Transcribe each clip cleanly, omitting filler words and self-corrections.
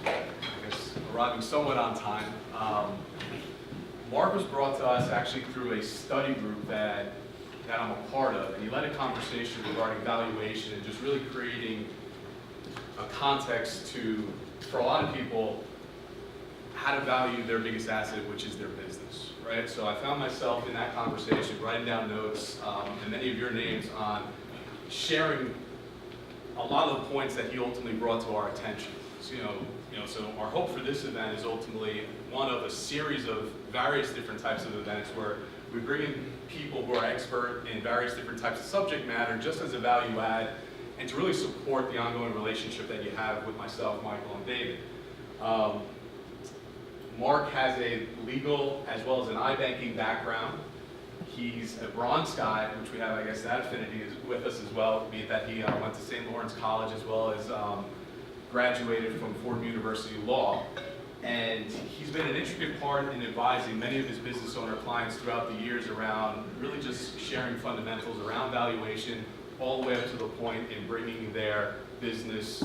I guess arriving somewhat on time. Mark was brought to us actually through a study group that I'm a part of, and he led a conversation regarding valuation and just really creating a context for a lot of people, how to value their biggest asset, which is their business, right? So I found myself in that conversation writing down notes and many of your names on sharing a lot of the points that he ultimately brought to our attention. So our hope for this event is ultimately one of a series of various different types of events where we bring in people who are expert in various different types of subject matter just as a value add and to really support the ongoing relationship that you have with myself, Michael, and David. Mark has a legal as well as an iBanking background. He's a Bronze Guy, which we have, I guess, that affinity is with us as well, be it that he went to St. Lawrence College as well as graduated from Fordham University Law. And he's been an intricate part in advising many of his business owner clients throughout the years around really just sharing fundamentals around valuation, all the way up to the point in bringing their business,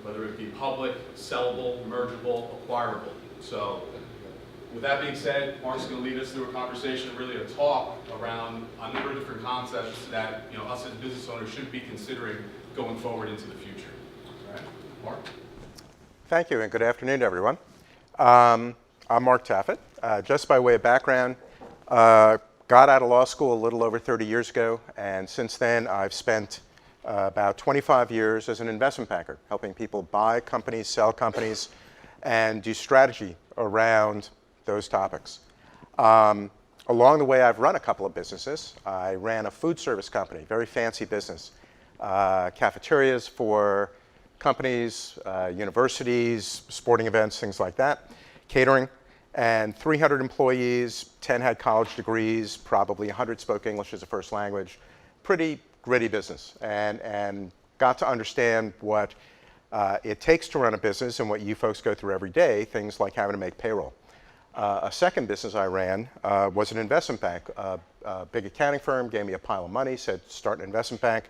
whether it be public, sellable, mergeable, acquirable. So with that being said, Mark's going to lead us through a conversation, really a talk around a number of different concepts that us as business owners should be considering going forward into the future. All right, Mark? Thank you, and good afternoon, everyone. I'm Mark Taffet. Just by way of background, got out of law school a little over 30 years ago, and since then I've spent about 25 years as an investment banker, helping people buy companies, sell companies, and do strategy around those topics. Along the way, I've run a couple of businesses. I ran a food service company, very fancy business, cafeterias for companies, universities, sporting events, things like that, catering, and 300 employees, 10 had college degrees, probably 100 spoke English as a first language. Pretty gritty business, and got to understand what it takes to run a business and what you folks go through every day, things like having to make payroll. A second business I ran was an investment bank. A big accounting firm gave me a pile of money, said start an investment bank.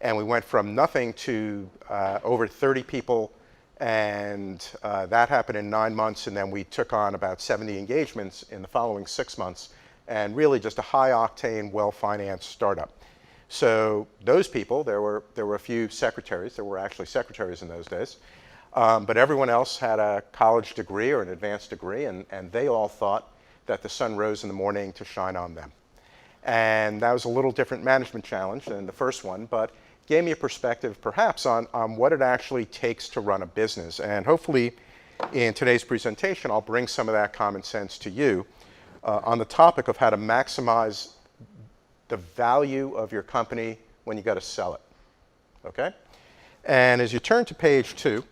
And we went from nothing to over 30 people, and that happened in 9 months, and then we took on about 70 engagements in the following 6 months, and really just a high-octane, well-financed startup. So those people, there were a few secretaries, there were actually secretaries in those days, but everyone else had a college degree or an advanced degree, and they all thought that the sun rose in the morning to shine on them. And that was a little different management challenge than the first one, but gave me a perspective perhaps on what it actually takes to run a business. And hopefully in today's presentation, I'll bring some of that common sense to you on the topic of how to maximize the value of your company when you got to sell it, okay? And as you turn to page 2,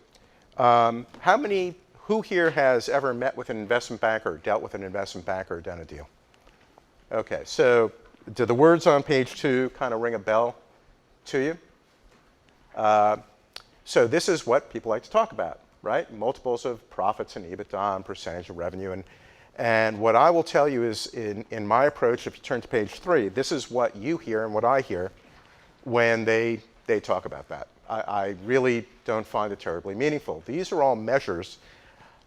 who here has ever met with an investment banker, dealt with an investment banker, or done a deal? Okay, so do the words on page 2 kind of ring a bell to you? So this is what people like to talk about, right? Multiples of profits and EBITDA and percentage of revenue. And what I will tell you is in my approach, if you turn to page 3, this is what you hear and what I hear when they talk about that. I really don't find it terribly meaningful. These are all measures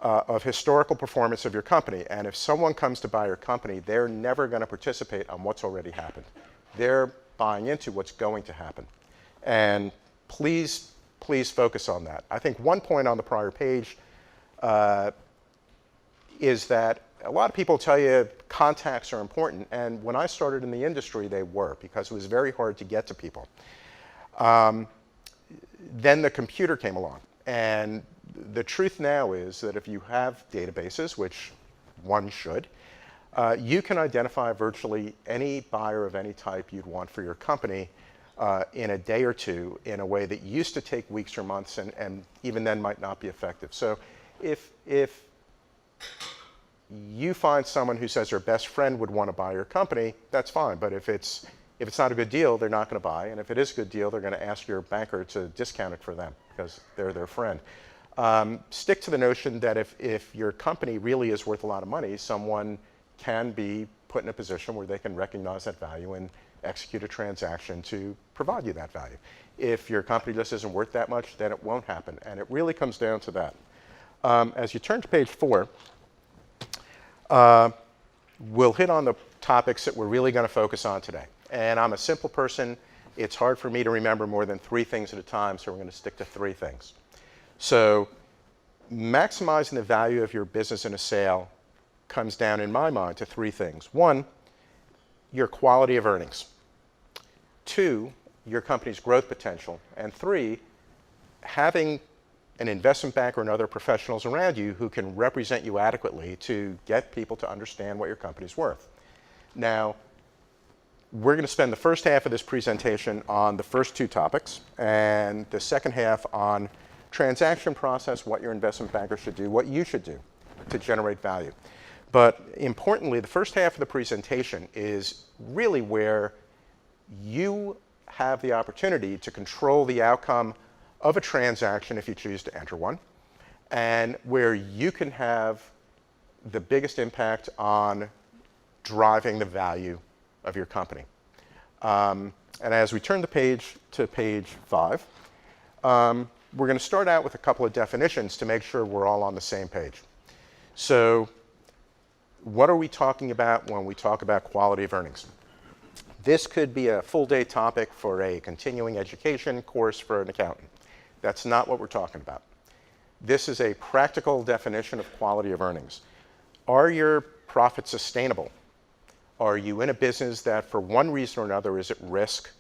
of historical performance of your company. And if someone comes to buy your company, they're never going to participate on what's already happened. They're buying into what's going to happen. And please focus on that. I think one point on the prior page is that a lot of people tell you contacts are important. And when I started in the industry, they were, because it was very hard to get to people. Then the computer came along. And the truth now is that if you have databases, which one should, you can identify virtually any buyer of any type you'd want for your company in a day or two in a way that used to take weeks or months and even then might not be effective. So if you find someone who says their best friend would want to buy your company, that's fine. But if it's not a good deal, they're not going to buy. And if it is a good deal, they're going to ask your banker to discount it for them because they're their friend. Stick to the notion that if your company really is worth a lot of money, someone can be put in a position where they can recognize that value execute a transaction to provide you that value. If your company just isn't worth that much, then it won't happen. And it really comes down to that. As you turn to page 4, we'll hit on the topics that we're really going to focus on today. And I'm a simple person. It's hard for me to remember more than 3 things at a time, so we're going to stick to 3 things. So maximizing the value of your business in a sale comes down, in my mind, to 3 things. 1, your quality of earnings. 2, your company's growth potential. And 3, having an investment banker and other professionals around you who can represent you adequately to get people to understand what your company's worth. Now, we're going to spend the first half of this presentation on the first 2 topics, and the second half on transaction process, what your investment banker should do, what you should do to generate value. But importantly, the first half of the presentation is really where you have the opportunity to control the outcome of a transaction if you choose to enter one, and where you can have the biggest impact on driving the value of your company. And as we turn the page to page 5, we're going to start out with a couple of definitions to make sure we're all on the same page. So what are we talking about when we talk about quality of earnings? This could be a full-day topic for a continuing education course for an accountant. That's not what we're talking about. This is a practical definition of quality of earnings. Are your profits sustainable? Are you in a business that for one reason or another is at risk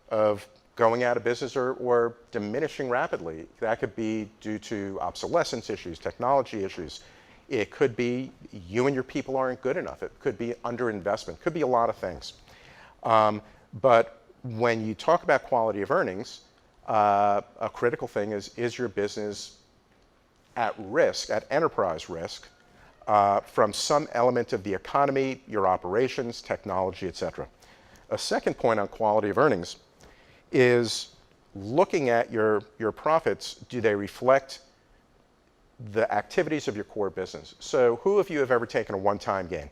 of going out of business or diminishing rapidly? That could be due to obsolescence issues, technology issues. It could be you and your people aren't good enough. It could be underinvestment. It could be a lot of things. But when you talk about quality of earnings, a critical thing is your business at risk, at enterprise risk, from some element of the economy, your operations, technology, et cetera. A second point on quality of earnings is looking at your profits. Do they reflect the activities of your core business? So who of you have ever taken a one-time gain?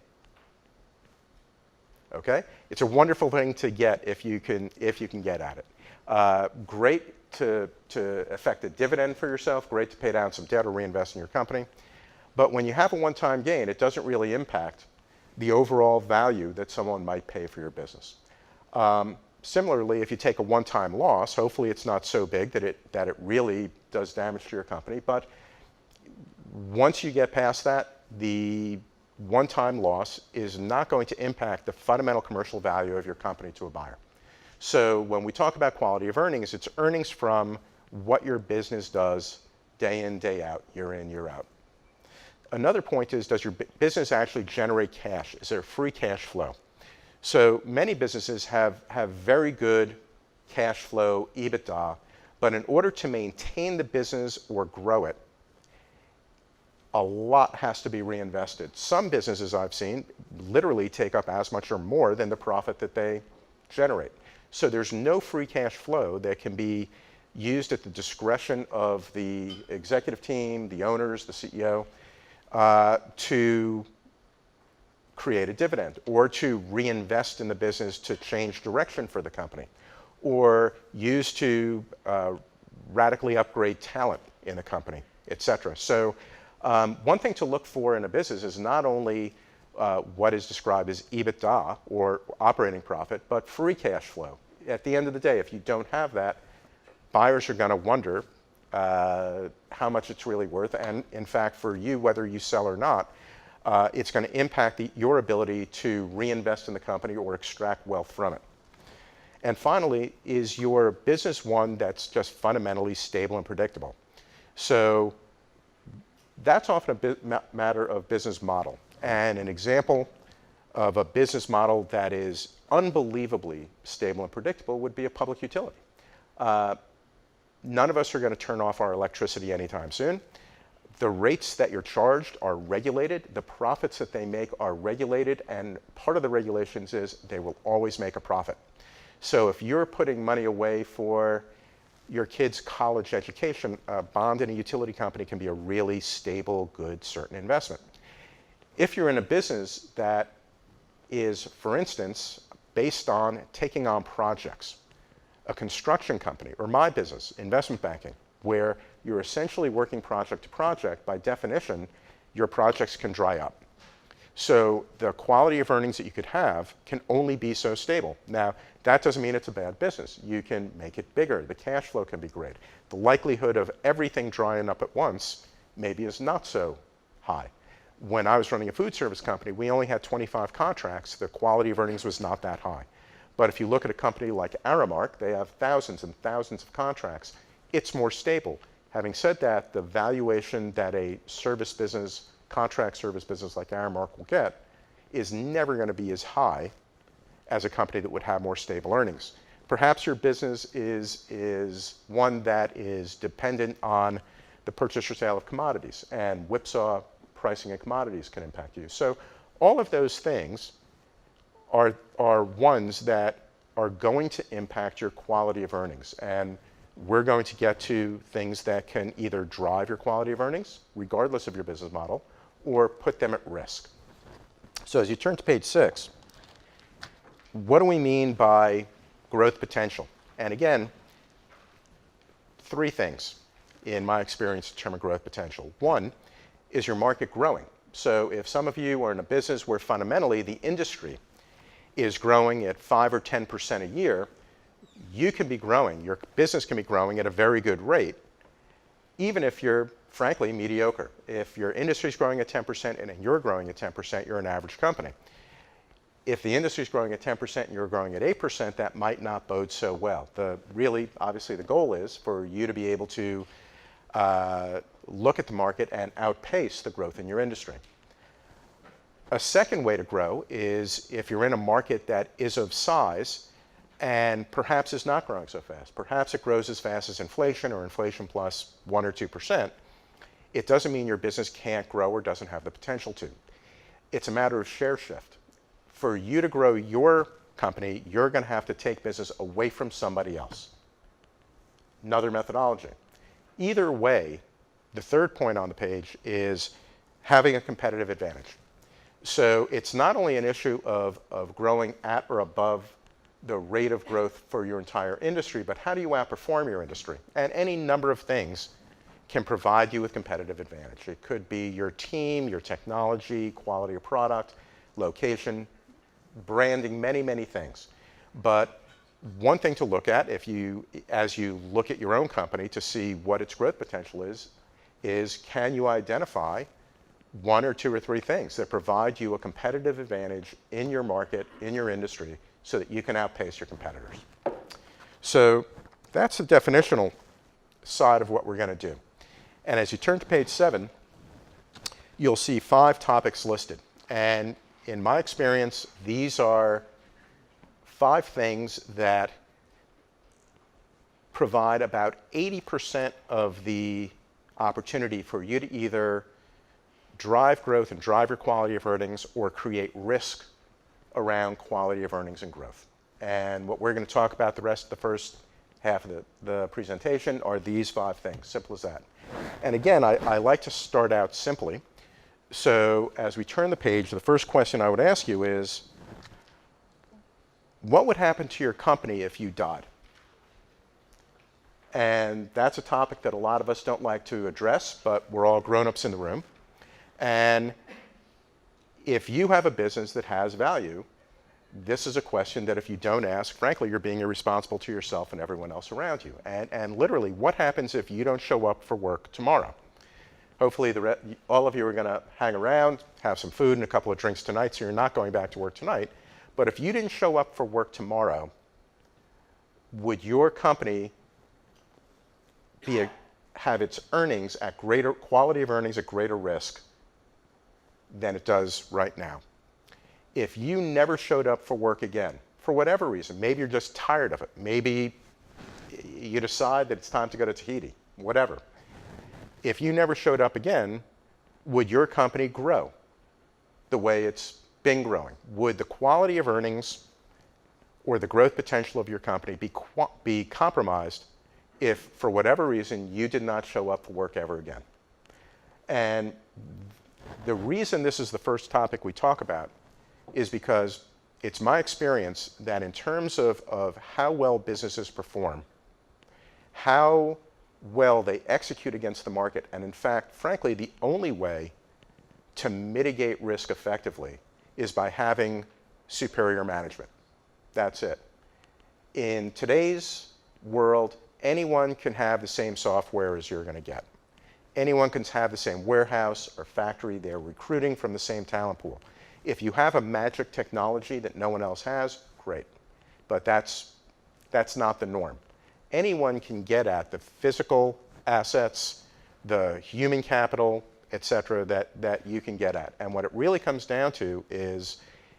Okay? It's a wonderful thing to get if you can get at it. Great to affect a dividend for yourself, great to pay down some debt or reinvest in your company. But when you have a one-time gain, it doesn't really impact the overall value that someone might pay for your business. Similarly, if you take a one-time loss, hopefully it's not so big that it really does damage to your company. But once you get past that, the one-time loss is not going to impact the fundamental commercial value of your company to a buyer. So when we talk about quality of earnings, it's earnings from what your business does day in, day out, year in, year out. Another point is, does your business actually generate cash? Is there free cash flow? So many businesses have very good cash flow, EBITDA, but in order to maintain the business or grow it, a lot has to be reinvested. Some businesses I've seen literally take up as much or more than the profit that they generate. So there's no free cash flow that can be used at the discretion of the executive team, the owners, the CEO, to create a dividend or to reinvest in the business to change direction for the company, or use to radically upgrade talent in the company, et cetera. So one thing to look for in a business is not only what is described as EBITDA or operating profit, but free cash flow. At the end of the day, if you don't have that, buyers are going to wonder how much it's really worth. And in fact, for you, whether you sell or not, it's going to impact your ability to reinvest in the company or extract wealth from it. And finally, is your business one that's just fundamentally stable and predictable? So that's often a matter of business model. And an example of a business model that is unbelievably stable and predictable would be a public utility. None of us are going to turn off our electricity anytime soon. The rates that you're charged are regulated. The profits that they make are regulated. And part of the regulations is they will always make a profit. So if you're putting money away for your kid's college education, a bond in a utility company can be a really stable, good, certain investment. If you're in a business that is, for instance, based on taking on projects. A construction company, or my business, investment banking, where you're essentially working project to project, by definition, your projects can dry up. So the quality of earnings that you could have can only be so stable. Now, that doesn't mean it's a bad business. You can make it bigger. The cash flow can be great. The likelihood of everything drying up at once maybe is not so high. When I was running a food service company, we only had 25 contracts. The quality of earnings was not that high. But if you look at a company like Aramark, they have thousands and thousands of contracts. It's more stable. Having said that, the valuation that a service business, contract service business like Aramark will get is never going to be as high as a company that would have more stable earnings. Perhaps your business is one that is dependent on the purchase or sale of commodities, and whipsaw pricing of commodities can impact you. So all of those things are ones that are going to impact your quality of earnings. And we're going to get to things that can either drive your quality of earnings, regardless of your business model, or put them at risk. So as you turn to page 6, what do we mean by growth potential? And again, 3 things in my experience determine growth potential. One is your market growing. So if some of you are in a business where fundamentally the industry is growing at 5 or 10% a year, you can be growing, your business can be growing at a very good rate, even if you're frankly mediocre. If your industry is growing at 10% and you're growing at 10%, you're an average company. If the industry is growing at 10% and you're growing at 8%, that might not bode so well. Obviously, the goal is for you to be able to look at the market and outpace the growth in your industry. A second way to grow is if you're in a market that is of size and perhaps is not growing so fast. Perhaps it grows as fast as inflation or inflation plus 1 or 2%. It doesn't mean your business can't grow or doesn't have the potential to. It's a matter of share shift. For you to grow your company, you're going to have to take business away from somebody else. Another methodology. Either way, the third point on the page is having a competitive advantage. So it's not only an issue of growing at or above the rate of growth for your entire industry, but how do you outperform your industry? And any number of things can provide you with competitive advantage. It could be your team, your technology, quality of product, location, branding, many, many things. But one thing to look at as you look at your own company to see what its growth potential is can you identify 1 or 2 or 3 things that provide you a competitive advantage in your market, in your industry, so that you can outpace your competitors. So that's the definitional side of what we're going to do. And as you turn to page 7, you'll see 5 topics listed. And in my experience, these are 5 things that provide about 80% of the opportunity for you to either drive growth and drive your quality of earnings or create risk around quality of earnings and growth. And what we're going to talk about the rest of the first half of the presentation are these 5 things, simple as that. And again, I like to start out simply. So as we turn the page, the first question I would ask you is, what would happen to your company if you died? And that's a topic that a lot of us don't like to address, but we're all grown-ups in the room. And if you have a business that has value, this is a question that if you don't ask, frankly, you're being irresponsible to yourself and everyone else around you. And literally, what happens if you don't show up for work tomorrow? Hopefully, all of you are going to hang around, have some food and a couple of drinks tonight, so you're not going back to work tonight. But if you didn't show up for work tomorrow, would your company have its earnings at greater quality of earnings at greater risk than it does right now? If you never showed up for work again, for whatever reason, maybe you're just tired of it, maybe you decide that it's time to go to Tahiti, whatever. If you never showed up again, would your company grow the way it's been growing? Would the quality of earnings or the growth potential of your company be compromised if, for whatever reason, you did not show up for work ever again? And the reason this is the first topic we talk about is because it's my experience that in terms of how well businesses perform, how well they execute against the market, and in fact, frankly, the only way to mitigate risk effectively is by having superior management. That's it. In today's world, anyone can have the same software as you're going to get. Anyone can have the same warehouse or factory. They're recruiting from the same talent pool. If you have a magic technology that no one else has, great. But that's not the norm. Anyone can get at the physical assets, the human capital, et cetera, that you can get at. And what it really comes down to is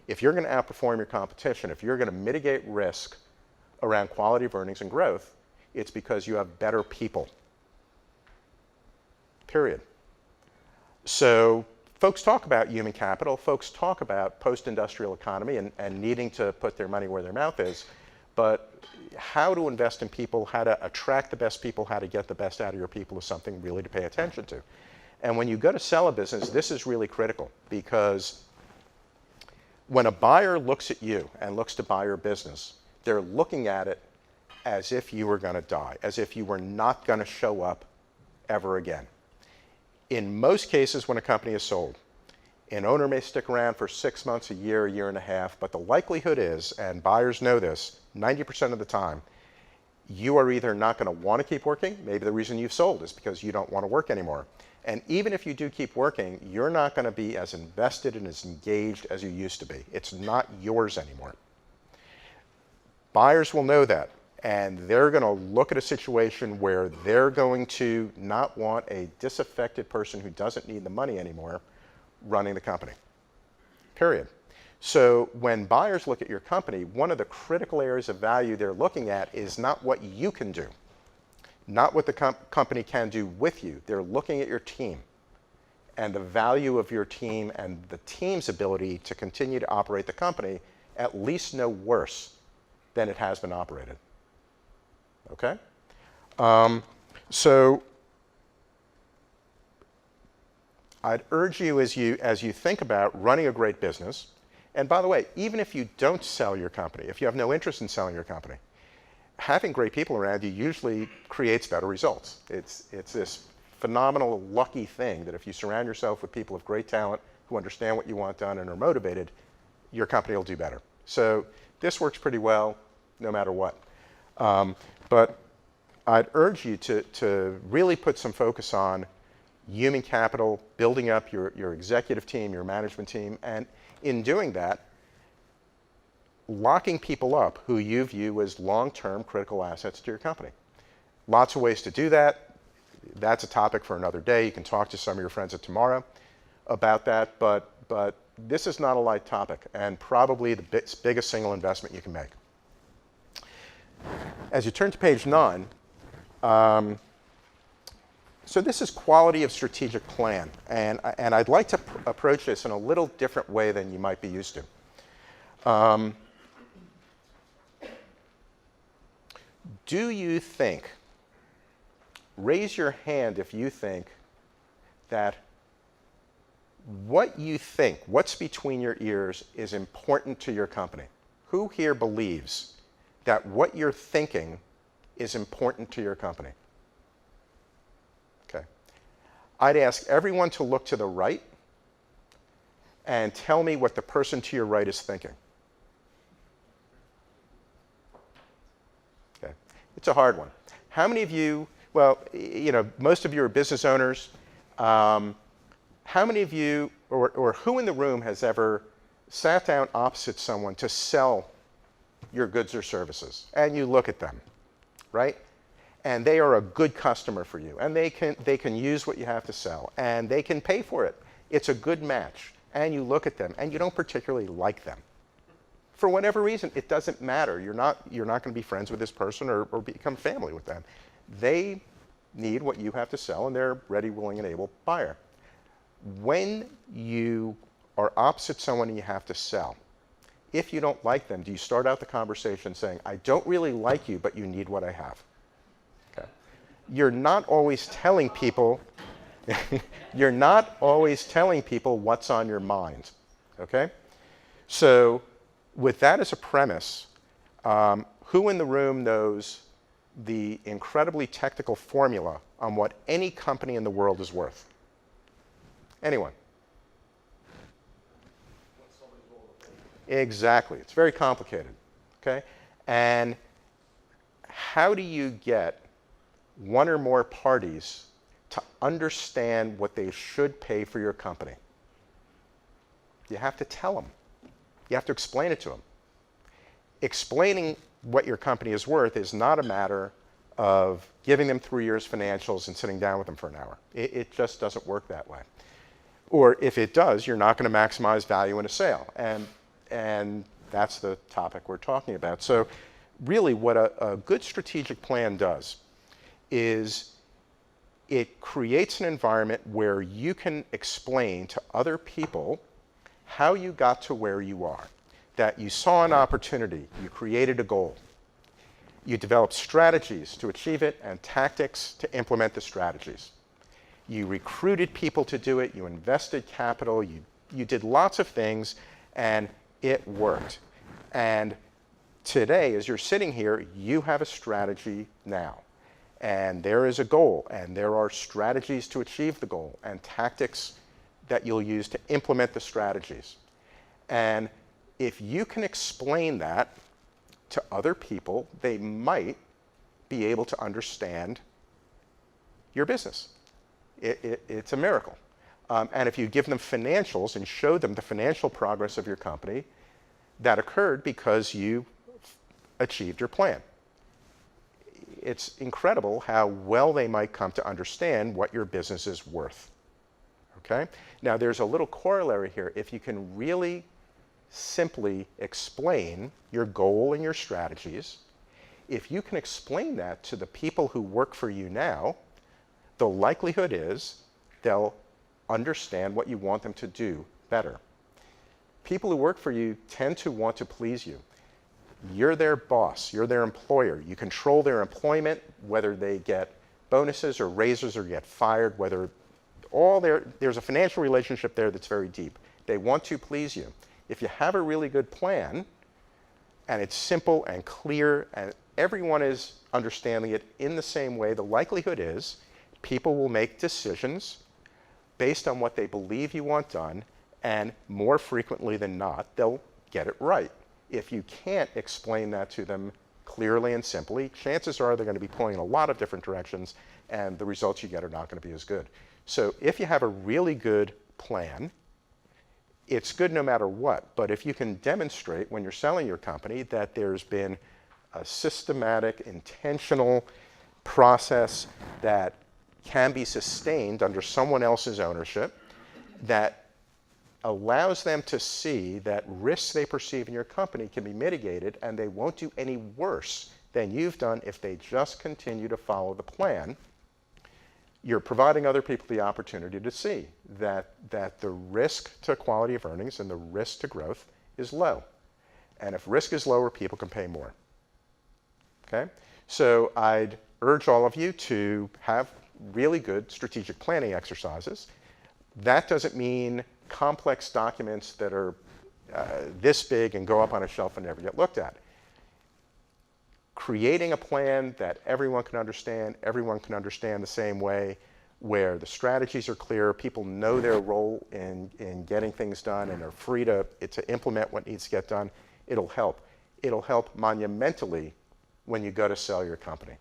if you're going to outperform your competition, if you're going to mitigate risk around quality of earnings and growth, it's because you have better people. Period. So folks talk about human capital, folks talk about post-industrial economy and needing to put their money where their mouth is, but how to invest in people, how to attract the best people, how to get the best out of your people is something really to pay attention to. And when you go to sell a business, this is really critical because when a buyer looks at you and looks to buy your business, they're looking at it as if you were going to die, as if you were not going to show up ever again. In most cases, when a company is sold, an owner may stick around for 6 months, a year and a half, but the likelihood is, and buyers know this, 90% of the time, you are either not going to want to keep working, maybe the reason you've sold is because you don't want to work anymore. And even if you do keep working, you're not going to be as invested and as engaged as you used to be. It's not yours anymore. Buyers will know that, and they're going to look at a situation where they're going to not want a disaffected person who doesn't need the money anymore running the company, period. So when buyers look at your company, one of the critical areas of value they're looking at is not what you can do, not what the company can do with you. They're looking at your team and the value of your team and the team's ability to continue to operate the company at least no worse than it has been operated. Okay? So I'd urge you as you think about running a great business, and by the way, even if you don't sell your company, if you have no interest in selling your company, having great people around you usually creates better results. It's this phenomenal lucky thing that if you surround yourself with people of great talent who understand what you want done and are motivated, your company will do better. So this works pretty well no matter what. But I'd urge you to really put some focus on human capital, building up your executive team, your management team, and in doing that, locking people up who you view as long-term critical assets to your company. Lots of ways to do that. That's a topic for another day. You can talk to some of your friends at Tomorrow about that, but this is not a light topic and probably the biggest single investment you can make. As you turn to page 9, so this is quality of strategic plan, and I'd like to approach this in a little different way than you might be used to. Do you think, raise your hand if you think that what you think, what's between your ears, is important to your company? Who here believes that what you're thinking is important to your company? Okay. I'd ask everyone to look to the right and tell me what the person to your right is thinking. Okay. It's a hard one. How many of you, well, you know, most of you are business owners. How many of you, or who in the room has ever sat down opposite someone to sell your goods or services, and you look at them, right? And they are a good customer for you, and they can use what you have to sell, and they can pay for it. It's a good match, and you look at them, and you don't particularly like them. For whatever reason, it doesn't matter. You're not going to be friends with this person or become family with them. They need what you have to sell, and they're ready, willing, and able buyer. When you are opposite someone and you have to sell, if you don't like them, do you start out the conversation saying, I don't really like you, but you need what I have? Okay. You're not always telling people, you're not always telling people what's on your mind. Okay? So with that as a premise, who in the room knows the incredibly technical formula on what any company in the world is worth? Anyone? Exactly. It's very complicated. Okay? And how do you get one or more parties to understand what they should pay for your company? You have to tell them. You have to explain it to them. Explaining what your company is worth is not a matter of giving them 3 years financials and sitting down with them for an hour. It just doesn't work that way. Or if it does, you're not going to maximize value in a sale. And that's the topic we're talking about. So really what a good strategic plan does is it creates an environment where you can explain to other people how you got to where you are. That you saw an opportunity, you created a goal. You developed strategies to achieve it and tactics to implement the strategies. You recruited people to do it, you invested capital, you did lots of things, and it worked. And today, as you're sitting here, you have a strategy now. And there is a goal, and there are strategies to achieve the goal, and tactics that you'll use to implement the strategies. And if you can explain that to other people, they might be able to understand your business. It's a miracle. And if you give them financials and show them the financial progress of your company, that occurred because you achieved your plan. It's incredible how well they might come to understand what your business is worth. Okay? Now there's a little corollary here. If you can really simply explain your goal and your strategies, if you can explain that to the people who work for you now, the likelihood is they'll understand what you want them to do better. People who work for you tend to want to please you. You're their boss, you're their employer. You control their employment, whether they get bonuses or raises or get fired, whether there's a financial relationship there that's very deep. They want to please you. If you have a really good plan, and it's simple and clear, and everyone is understanding it in the same way, the likelihood is people will make decisions based on what they believe you want done, and more frequently than not, they'll get it right. If you can't explain that to them clearly and simply, chances are they're going to be pulling in a lot of different directions, and the results you get are not going to be as good. So if you have a really good plan, it's good no matter what. But if you can demonstrate when you're selling your company that there's been a systematic, intentional process that can be sustained under someone else's ownership, that allows them to see that risks they perceive in your company can be mitigated and they won't do any worse than you've done if they just continue to follow the plan, you're providing other people the opportunity to see that the risk to quality of earnings and the risk to growth is low. And if risk is lower, people can pay more. Okay? So I'd urge all of you to have really good strategic planning exercises. That doesn't mean complex documents that are this big and go up on a shelf and never get looked at. Creating a plan that everyone can understand the same way, where the strategies are clear, people know their role in getting things done and are free to implement what needs to get done, it'll help. It'll help monumentally when you go to sell your company,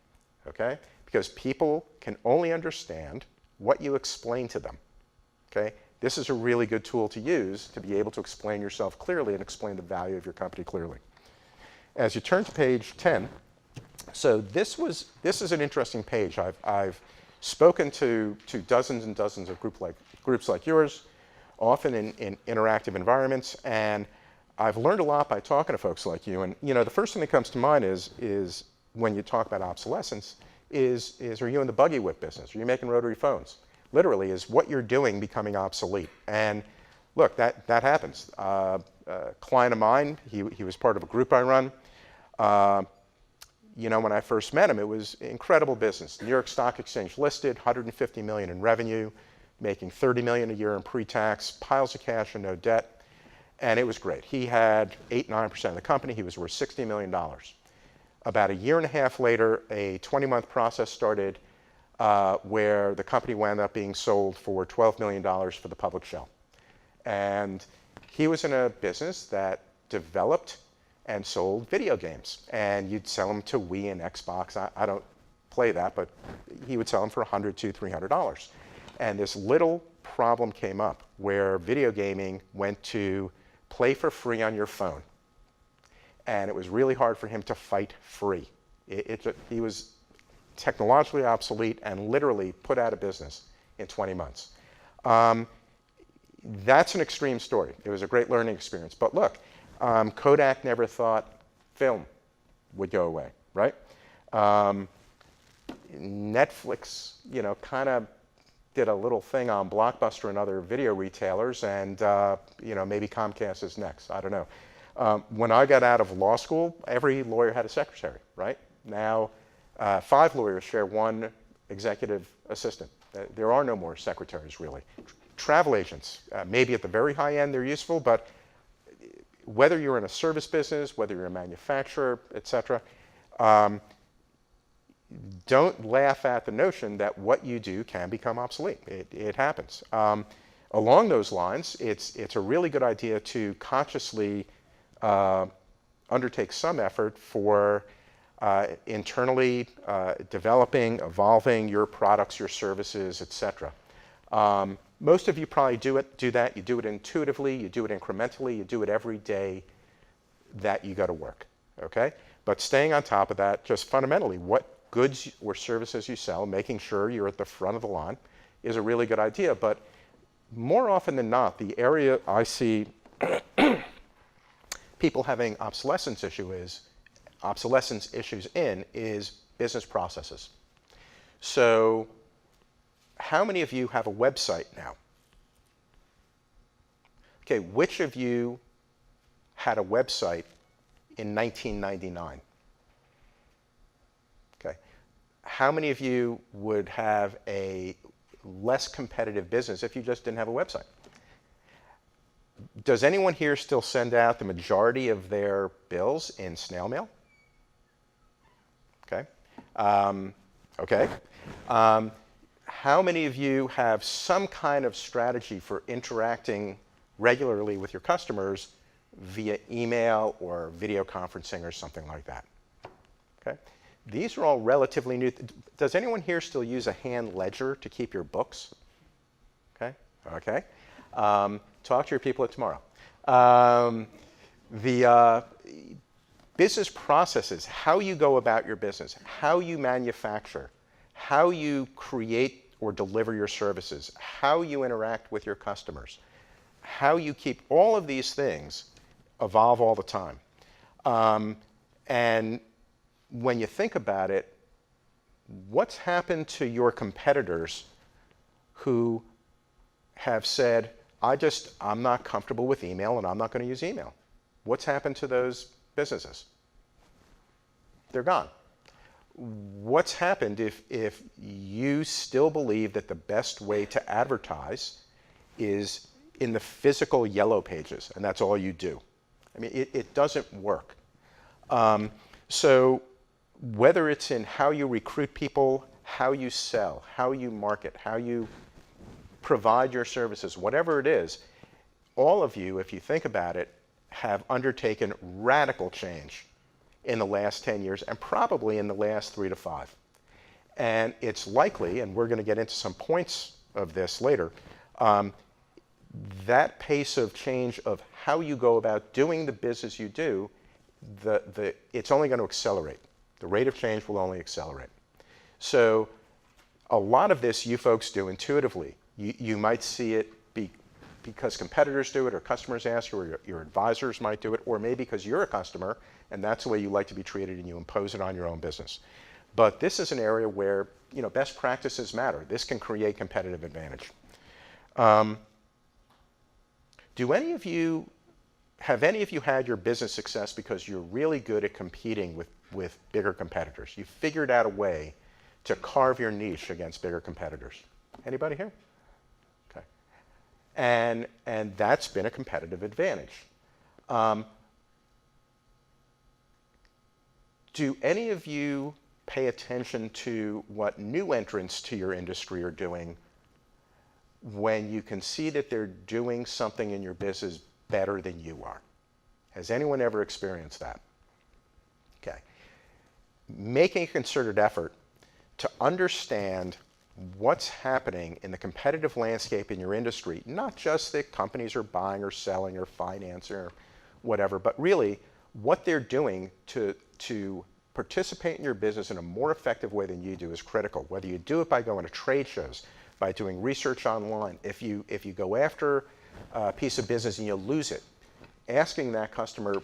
okay? Because people can only understand what you explain to them, okay? This is a really good tool to use to be able to explain yourself clearly and explain the value of your company clearly. As you turn to page 10, so this is an interesting page. I've spoken to dozens and dozens of groups like yours, often in interactive environments, and I've learned a lot by talking to folks like you. And you know, the first thing that comes to mind is when you talk about obsolescence, is are you in the buggy whip business? Are you making rotary phones? Literally, is what you're doing becoming obsolete? And look, that happens. A client of mine, he was part of a group I run. You know, when I first met him, it was incredible business. New York Stock Exchange listed, 150 million in revenue, making 30 million a year in pre-tax, piles of cash and no debt. And it was great. He had 8-9% of the company. He was worth $60 million. About a year and a half later, a 20-month process started where the company wound up being sold for $12 million for the public shell. And he was in a business that developed and sold video games. And you'd sell them to Wii and Xbox. I don't play that, but he would sell them for $100 to $300. And this little problem came up where video gaming went to play for free on your phone. And it was really hard for him to fight free. He was technologically obsolete and literally put out of business in 20 months. That's an extreme story. It was a great learning experience. But look, Kodak never thought film would go away, right? Netflix, kind of did a little thing on Blockbuster and other video retailers, and maybe Comcast is next. I don't know. When I got out of law school, every lawyer had a secretary, right? Now, 5 lawyers share one executive assistant. There are no more secretaries, really. Travel agents, maybe at the very high end they're useful, but whether you're in a service business, whether you're a manufacturer, et cetera, don't laugh at the notion that what you do can become obsolete. It happens. Along those lines, it's a really good idea to consciously undertake some effort for internally developing, evolving your products, your services, et cetera. Most of you probably do that. You do it intuitively, you do it incrementally, you do it every day that you go to work, okay? But staying on top of that, just fundamentally, what goods or services you sell, making sure you're at the front of the line is a really good idea. But more often than not, the area I see people having obsolescence issues in is business processes. So how many of you have a website now? Okay, which of you had a website in 1999? Okay, how many of you would have a less competitive business if you just didn't have a website? Does anyone here still send out the majority of their bills in snail mail? Okay. Okay. How many of you have some kind of strategy for interacting regularly with your customers via email or video conferencing or something like that? Okay. These are all relatively new. Does anyone here still use a hand ledger to keep your books? Okay. Okay. Talk to your people at tomorrow. The business processes, how you go about your business, how you manufacture, how you create or deliver your services, how you interact with your customers, how you keep all of these things evolve all the time. And when you think about it, what's happened to your competitors who have said, I'm not comfortable with email and I'm not going to use email? What's happened to those businesses? They're gone. What's happened if you still believe that the best way to advertise is in the physical yellow pages and that's all you do? I mean, it doesn't work. So whether it's in how you recruit people, how you sell, how you market, how you provide your services, whatever it is, all of you, if you think about it, have undertaken radical change in the last 10 years and probably in the last 3 to 5. And it's likely, and we're going to get into some points of this later, that pace of change of how you go about doing the business you do, it's only going to accelerate. The rate of change will only accelerate. So a lot of this you folks do intuitively. You might see it because competitors do it or customers ask you or your advisors might do it, or maybe because you're a customer and that's the way you like to be treated and you impose it on your own business. But this is an area where best practices matter. This can create competitive advantage. Have any of you had your business success because you're really good at competing with bigger competitors? You figured out a way to carve your niche against bigger competitors. Anybody here? Okay. And that's been a competitive advantage. Do any of you pay attention to what new entrants to your industry are doing when you can see that they're doing something in your business better than you are? Has anyone ever experienced that? Okay. Making a concerted effort to understand what's happening in the competitive landscape in your industry, not just that companies are buying or selling or financing or whatever, but really what they're doing to participate in your business in a more effective way than you do is critical. Whether you do it by going to trade shows, by doing research online, if you go after a piece of business and you lose it, asking that customer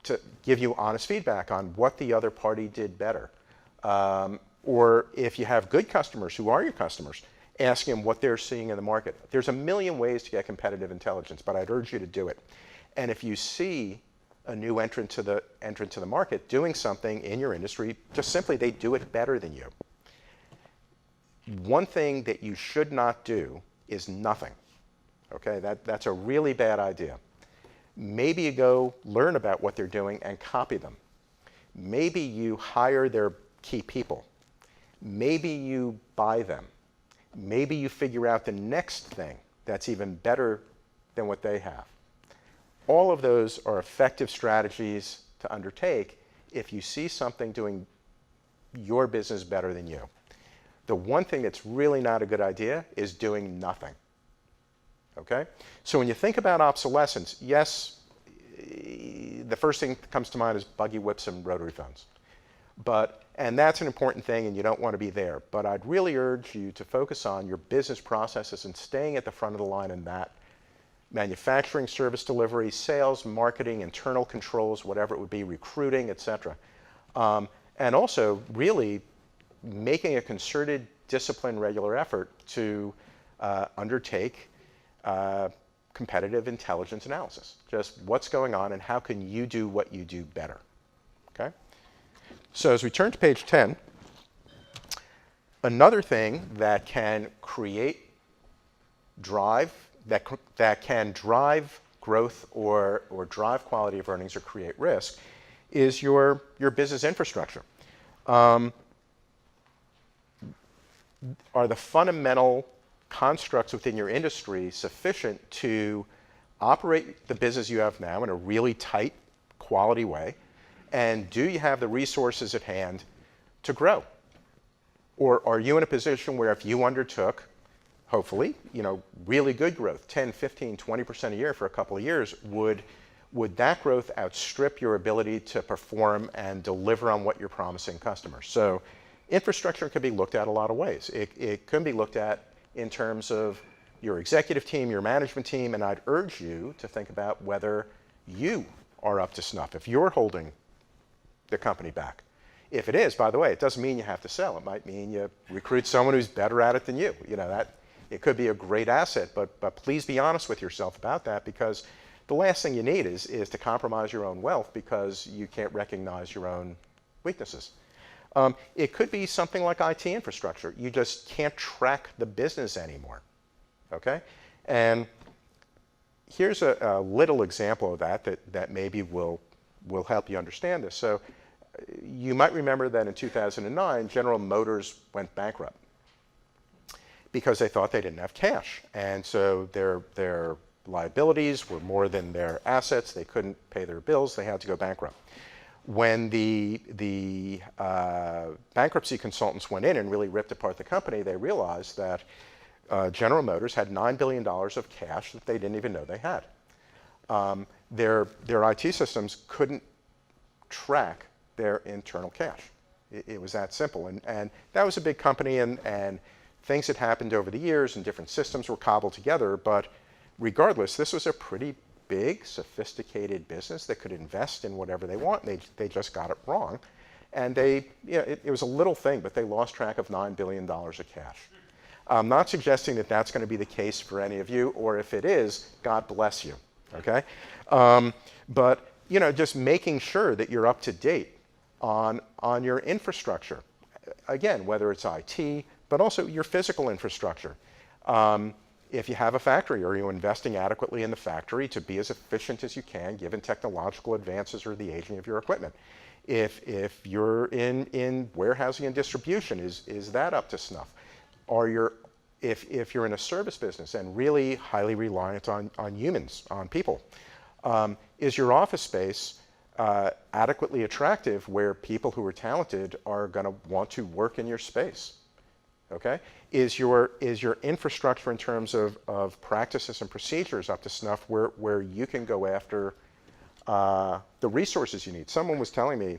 to give you honest feedback on what the other party did better. Or if you have good customers who are your customers, ask them what they're seeing in the market. There's a million ways to get competitive intelligence, but I'd urge you to do it. And if you see a new entrant to the market doing something in your industry, just simply they do it better than you. One thing that you should not do is nothing. Okay, that's a really bad idea. Maybe you go learn about what they're doing and copy them. Maybe you hire their key people. Maybe you buy them. Maybe you figure out the next thing that's even better than what they have. All of those are effective strategies to undertake if you see something doing your business better than you. The one thing that's really not a good idea is doing nothing. Okay? So when you think about obsolescence, yes, the first thing that comes to mind is buggy whips and rotary phones. And that's an important thing, and you don't want to be there. But I'd really urge you to focus on your business processes and staying at the front of the line in that. Manufacturing, service delivery, sales, marketing, internal controls, whatever it would be, recruiting, etc. And also really making a concerted, disciplined, regular effort to undertake competitive intelligence analysis. Just what's going on and how can you do what you do better. Okay? So as we turn to page 10, another thing that can create drive, that can drive growth or drive quality of earnings or create risk is your business infrastructure. Are the fundamental constructs within your industry sufficient to operate the business you have now in a really tight, quality way? And do you have the resources at hand to grow? Or are you in a position where if you undertook, hopefully, really good growth, 10, 15, 20% a year for a couple of years, would that growth outstrip your ability to perform and deliver on what you're promising customers? So infrastructure can be looked at a lot of ways. It can be looked at in terms of your executive team, your management team, and I'd urge you to think about whether you are up to snuff, if you're holding the company back. If it is, by the way, it doesn't mean you have to sell. It might mean you recruit someone who's better at it than you. It could be a great asset, but please be honest with yourself about that, because the last thing you need is to compromise your own wealth because you can't recognize your own weaknesses. It could be something like IT infrastructure. You just can't track the business anymore. Okay? And here's a little example of that maybe will help you understand this. So you might remember that in 2009, General Motors went bankrupt because they thought they didn't have cash. And so their liabilities were more than their assets. They couldn't pay their bills. They had to go bankrupt. When the bankruptcy consultants went in and really ripped apart the company, they realized that General Motors had $9 billion of cash that they didn't even know they had. Their IT systems couldn't track their internal cash. It was that simple. And that was a big company, and things had happened over the years, and different systems were cobbled together. But regardless, this was a pretty big, sophisticated business that could invest in whatever they want. They just got it wrong. And it was a little thing, but they lost track of $9 billion of cash. I'm not suggesting that that's going to be the case for any of you, or if it is, God bless you. Okay? But just making sure that you're up to date on your infrastructure. Again, whether it's IT, but also your physical infrastructure. If you have a factory, are you investing adequately in the factory to be as efficient as you can given technological advances or the aging of your equipment? If you're in warehousing and distribution, is that up to snuff? If you're in a service business and really highly reliant on humans, on people, is your office space adequately attractive where people who are talented are going to want to work in your space? Okay? Is your infrastructure in terms of practices and procedures up to snuff where you can go after the resources you need? Someone was telling me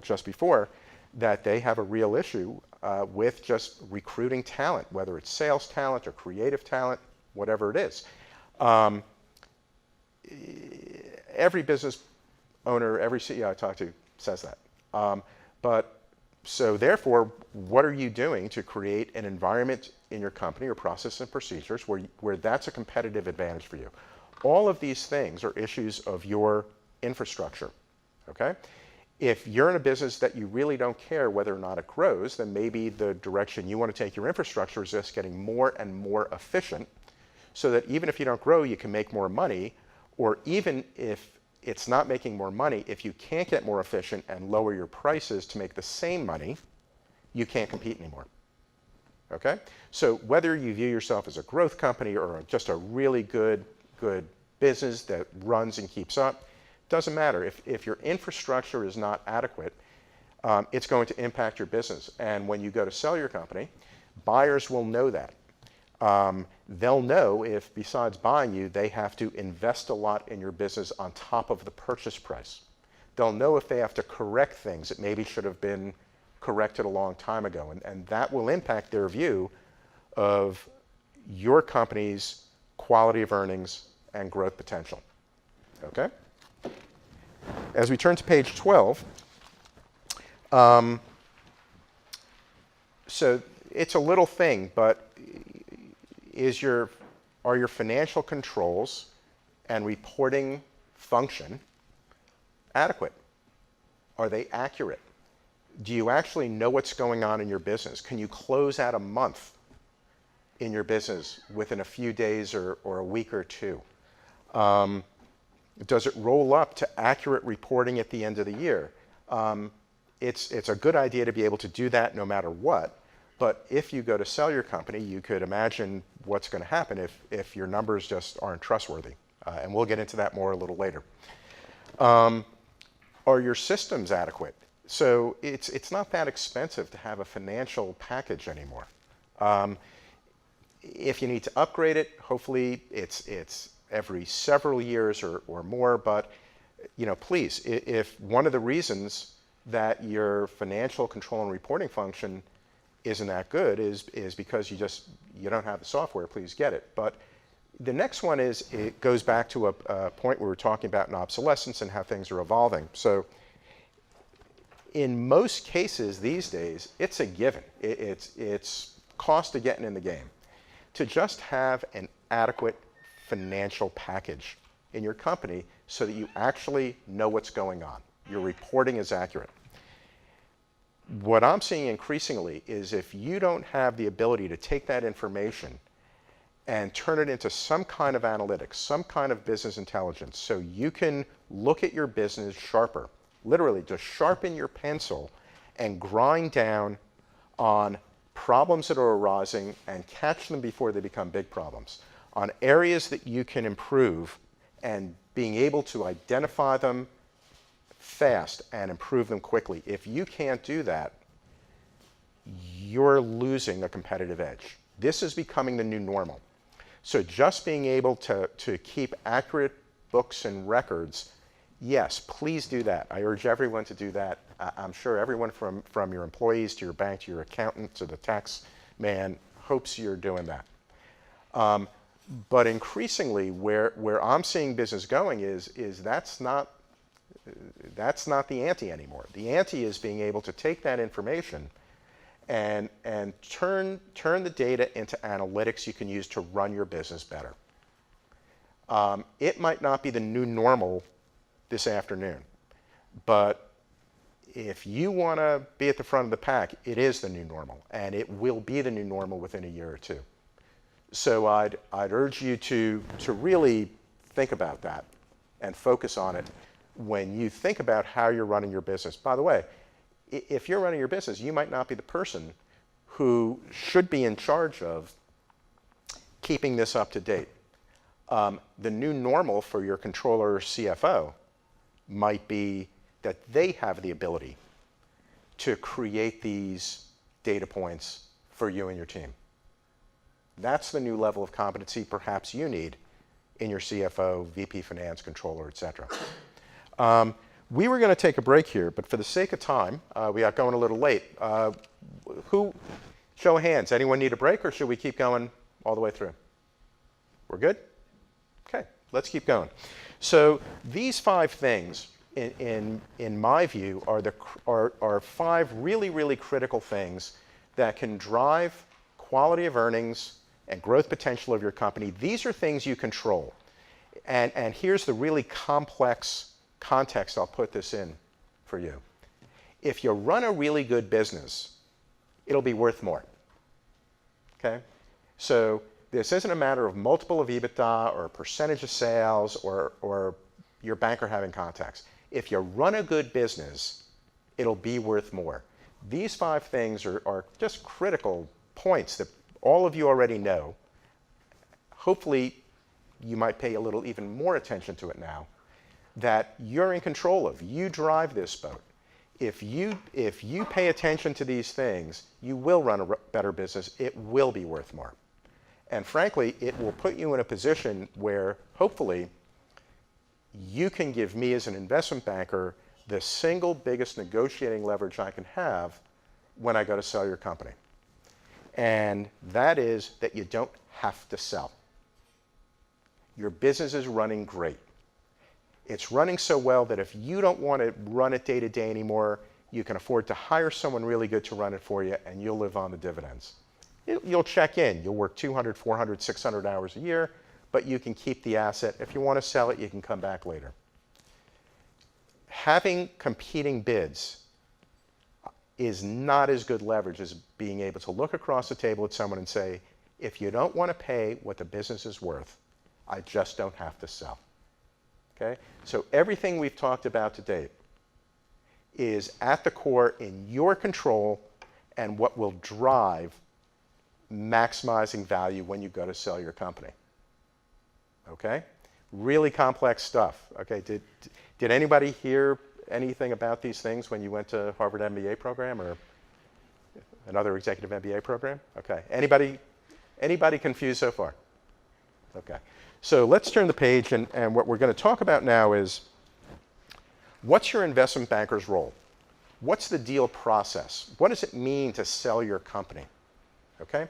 just before that they have a real issue with just recruiting talent, whether it's sales talent or creative talent, whatever it is. Every business owner, every CEO I talk to says that. So therefore, what are you doing to create an environment in your company or process and procedures where that's a competitive advantage for you? All of these things are issues of your infrastructure, okay? If you're in a business that you really don't care whether or not it grows, then maybe the direction you want to take your infrastructure is just getting more and more efficient so that even if you don't grow, you can make more money, or even if it's not making more money, if you can't get more efficient and lower your prices to make the same money, you can't compete anymore. Okay? So whether you view yourself as a growth company or just a really good business that runs and keeps up, doesn't matter. If your infrastructure is not adequate, it's going to impact your business. And when you go to sell your company, buyers will know that. They'll know if, besides buying you, they have to invest a lot in your business on top of the purchase price. They'll know if they have to correct things that maybe should have been corrected a long time ago. And that will impact their view of your company's quality of earnings and growth potential. Okay? As we turn to page 12, so it's a little thing, but are your financial controls and reporting function adequate? Are they accurate? Do you actually know what's going on in your business? Can you close out a month in your business within a few days or a week or two? Does it roll up to accurate reporting at the end of the year? It's a good idea to be able to do that no matter what. But if you go to sell your company, you could imagine what's going to happen if your numbers just aren't trustworthy. And we'll get into that more a little later. Are your systems adequate? So it's not that expensive to have a financial package anymore. If you need to upgrade it, hopefully it's every several years or more. But please, if one of the reasons that your financial control and reporting function isn't that good is because you don't have the software, please get it. But the next one is, it goes back to a point we were talking about in obsolescence and how things are evolving. So in most cases these days, it's a given. It's cost of getting in the game to just have an adequate financial package in your company so that you actually know what's going on. Your reporting is accurate. What I'm seeing increasingly is if you don't have the ability to take that information and turn it into some kind of analytics, some kind of business intelligence, so you can look at your business sharper, literally just sharpen your pencil and grind down on problems that are arising and catch them before they become big problems, on areas that you can improve and being able to identify them fast and improve them quickly. If you can't do that, you're losing a competitive edge. This is becoming the new normal. So just being able to keep accurate books and records, yes, please do that. I urge everyone to do that. I'm sure everyone from your employees to your bank to your accountant to the tax man hopes you're doing that. But increasingly, where I'm seeing business going is that's not the ante anymore. The ante is being able to take that information and turn the data into analytics you can use to run your business better. It might not be the new normal this afternoon, but if you want to be at the front of the pack, it is the new normal, and it will be the new normal within a year or two. So I'd urge you to really think about that and focus on it when you think about how you're running your business. By the way, if you're running your business, you might not be the person who should be in charge of keeping this up to date. The new normal for your controller or CFO might be that they have the ability to create these data points for you and your team. That's the new level of competency perhaps you need in your CFO, VP Finance, Controller, et cetera. We were going to take a break here, but for the sake of time, we got going a little late. Show of hands, anyone need a break, or should we keep going all the way through? We're good? Okay, let's keep going. So these 5 things, in my view, are 5 really, really critical things that can drive quality of earnings and growth potential of your company. These are things you control. And here's the really complex context I'll put this in for you. If you run a really good business, it'll be worth more. Okay? So this isn't a matter of multiple of EBITDA or a percentage of sales or your banker having contacts. If you run a good business, it'll be worth more. These 5 things are just critical points that all of you already know. Hopefully, you might pay a little even more attention to it now, that you're in control of. You drive this boat. If you pay attention to these things, you will run a better business. It will be worth more. And frankly, it will put you in a position where hopefully you can give me as an investment banker the single biggest negotiating leverage I can have when I go to sell your company. And that is that you don't have to sell. Your business is running great. It's running so well that if you don't want to run it day to day anymore, you can afford to hire someone really good to run it for you, and you'll live on the dividends. You'll check in. You'll work 200, 400, 600 hours a year, but you can keep the asset. If you want to sell it, you can come back later. Having competing bids is not as good leverage as being able to look across the table at someone and say, if you don't want to pay what the business is worth, I just don't have to sell. Okay? So everything we've talked about to date is at the core in your control and what will drive maximizing value when you go to sell your company. Okay? Really complex stuff. Okay? Did anybody hear anything about these things when you went to Harvard MBA program or another executive MBA program? Okay. Anybody confused so far? Okay. So let's turn the page, and what we're going to talk about now is what's your investment banker's role? What's the deal process? What does it mean to sell your company? Okay?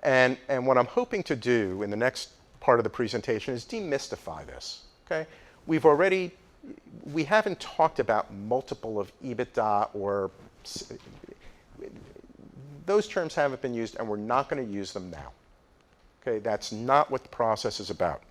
And what I'm hoping to do in the next part of the presentation is demystify this. Okay? We haven't talked about multiple of EBITDA or those terms haven't been used, and we're not going to use them now. Okay? That's not what the process is about.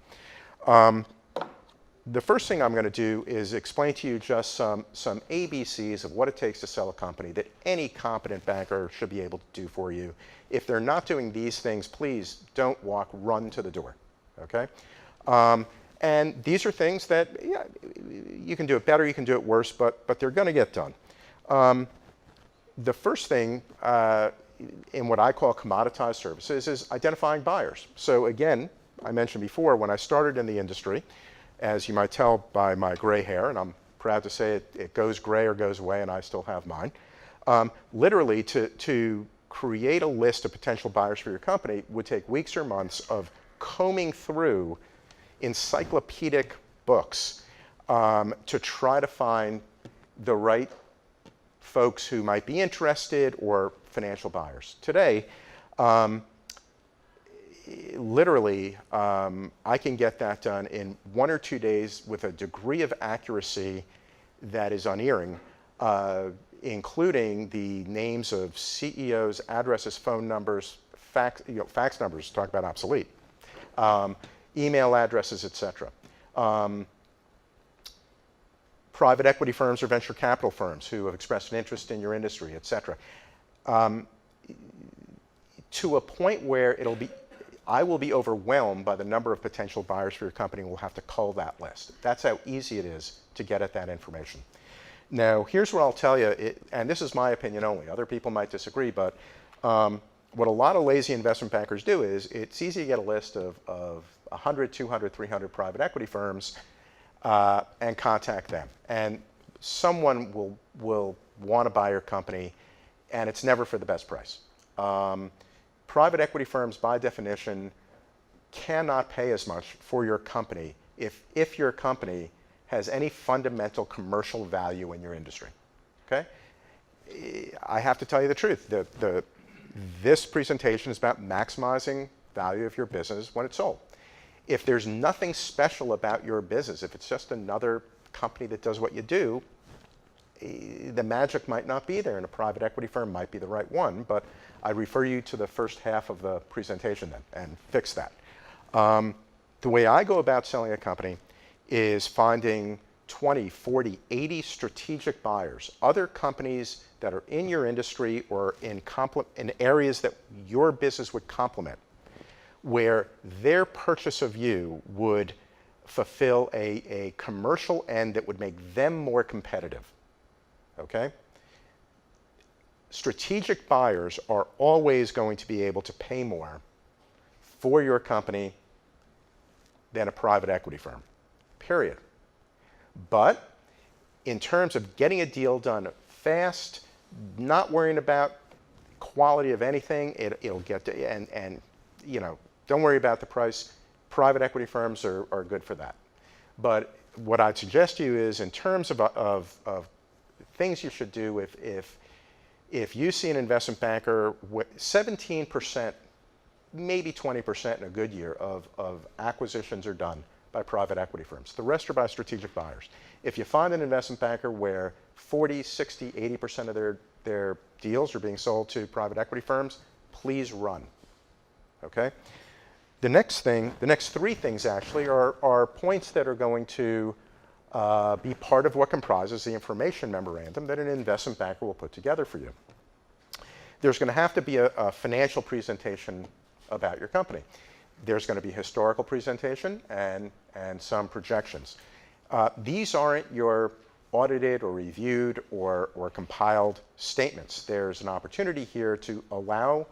The first thing I'm going to do is explain to you just some ABCs of what it takes to sell a company that any competent banker should be able to do for you. If they're not doing these things, please don't run to the door. Okay? And these are things that you can do it better, you can do it worse, but they're going to get done. The first thing in what I call commoditized services is identifying buyers. So again, I mentioned before, when I started in the industry, as you might tell by my gray hair, and I'm proud to say it goes gray or goes away, and I still have mine, literally to create a list of potential buyers for your company would take weeks or months of combing through encyclopedic books to try to find the right folks who might be interested or financial buyers. Today, literally, I can get that done in 1 or 2 days with a degree of accuracy that is unerring, including the names of CEOs, addresses, phone numbers, fax numbers, talk about obsolete, email addresses, etc. Private equity firms or venture capital firms who have expressed an interest in your industry, etc. To a point where I will be overwhelmed by the number of potential buyers for your company and will have to cull that list. That's how easy it is to get at that information. Now, here's what I'll tell you, and this is my opinion only. Other people might disagree, but what a lot of lazy investment bankers do is it's easy to get a list of 100, 200, 300 private equity firms and contact them. And someone will want to buy your company, and it's never for the best price. Private equity firms, by definition, cannot pay as much for your company if your company has any fundamental commercial value in your industry. Okay? I have to tell you the truth. This presentation is about maximizing value of your business when it's sold. If there's nothing special about your business, if it's just another company that does what you do, the magic might not be there, and a private equity firm might be the right one, but I'd refer you to the first half of the presentation then and fix that. The way I go about selling a company is finding 20, 40, 80 strategic buyers, other companies that are in your industry or in areas that your business would complement, where their purchase of you would fulfill a commercial end that would make them more competitive. Okay? Strategic buyers are always going to be able to pay more for your company than a private equity firm, period. But in terms of getting a deal done fast, not worrying about quality of anything, it'll get to, and you know, don't worry about the price. Private equity firms are good for that. But what I'd suggest to you is, in terms of things you should do if you see an investment banker, 17%, maybe 20% in a good year of acquisitions are done by private equity firms. The rest are by strategic buyers. If you find an investment banker where 40, 60, 80% of their deals are being sold to private equity firms, please run. Okay? The next three things actually are points that are going to be part of what comprises the information memorandum that an investment banker will put together for you. There's going to have to be a financial presentation about your company. There's going to be historical presentation and some projections. These aren't your audited or reviewed or compiled statements. There's an opportunity here to allow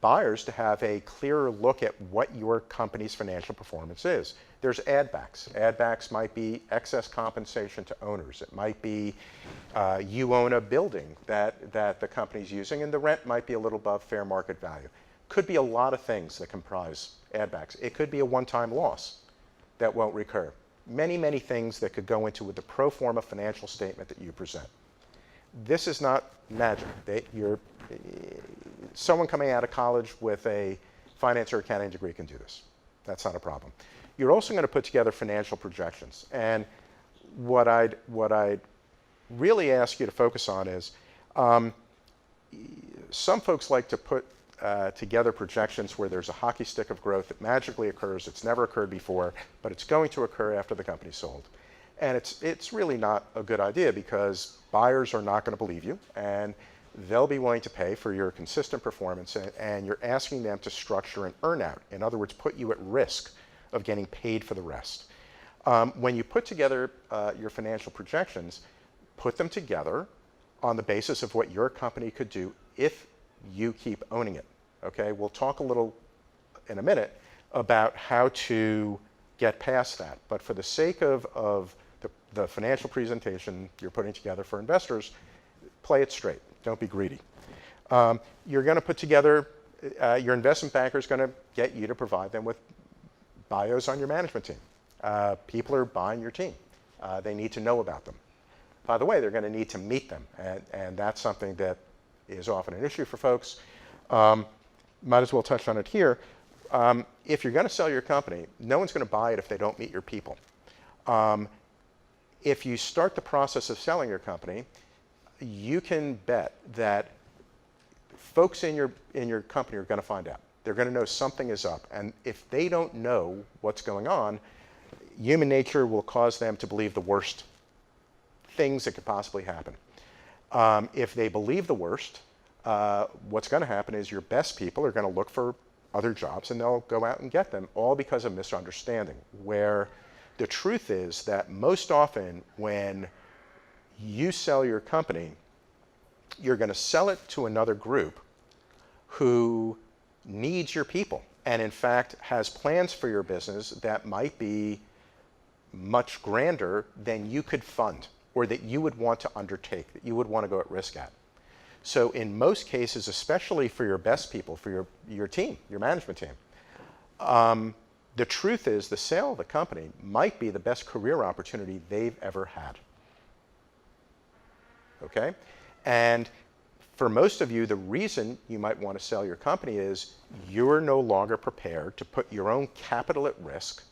buyers to have a clearer look at what your company's financial performance is. There's add backs. Add backs might be excess compensation to owners. It might be you own a building that the company's using, and the rent might be a little above fair market value. Could be a lot of things that comprise add backs. It could be a one-time loss that won't recur. Many, many things that could go into the pro forma financial statement that you present. This is not magic. Someone coming out of college with a finance or accounting degree can do this. That's not a problem. You're also going to put together financial projections. And what I'd really ask you to focus on is, some folks like to put together projections where there's a hockey stick of growth that magically occurs. It's never occurred before, but it's going to occur after the company's sold. And it's really not a good idea, because buyers are not going to believe you, and they'll be willing to pay for your consistent performance, and you're asking them to structure an earnout. In other words, put you at risk of getting paid for the rest. When you put together your financial projections, put them together on the basis of what your company could do if you keep owning it. Okay, we'll talk a little in a minute about how to get past that. But for the sake of the financial presentation you're putting together for investors, play it straight. Don't be greedy. You're going to put together, your investment banker is going to get you to provide them with bios on your management team. People are buying your team. They need to know about them. By the way, they're going to need to meet them, and that's something that is often an issue for folks. Might as well touch on it here. If you're going to sell your company, no one's going to buy it if they don't meet your people. If you start the process of selling your company, you can bet that folks in your company are going to find out. They're going to know something is up. And if they don't know what's going on, human nature will cause them to believe the worst things that could possibly happen. If they believe the worst, what's going to happen is your best people are going to look for other jobs and they'll go out and get them, all because of misunderstanding, where the truth is that most often when you sell your company, you're going to sell it to another group who needs your people and in fact has plans for your business that might be much grander than you could fund or that you would want to undertake, that you would want to go at risk at. So in most cases, especially for your best people, for your team, your management team, the truth is the sale of the company might be the best career opportunity they've ever had. Okay? And for most of you, the reason you might want to sell your company is you're no longer prepared to put your own capital at risk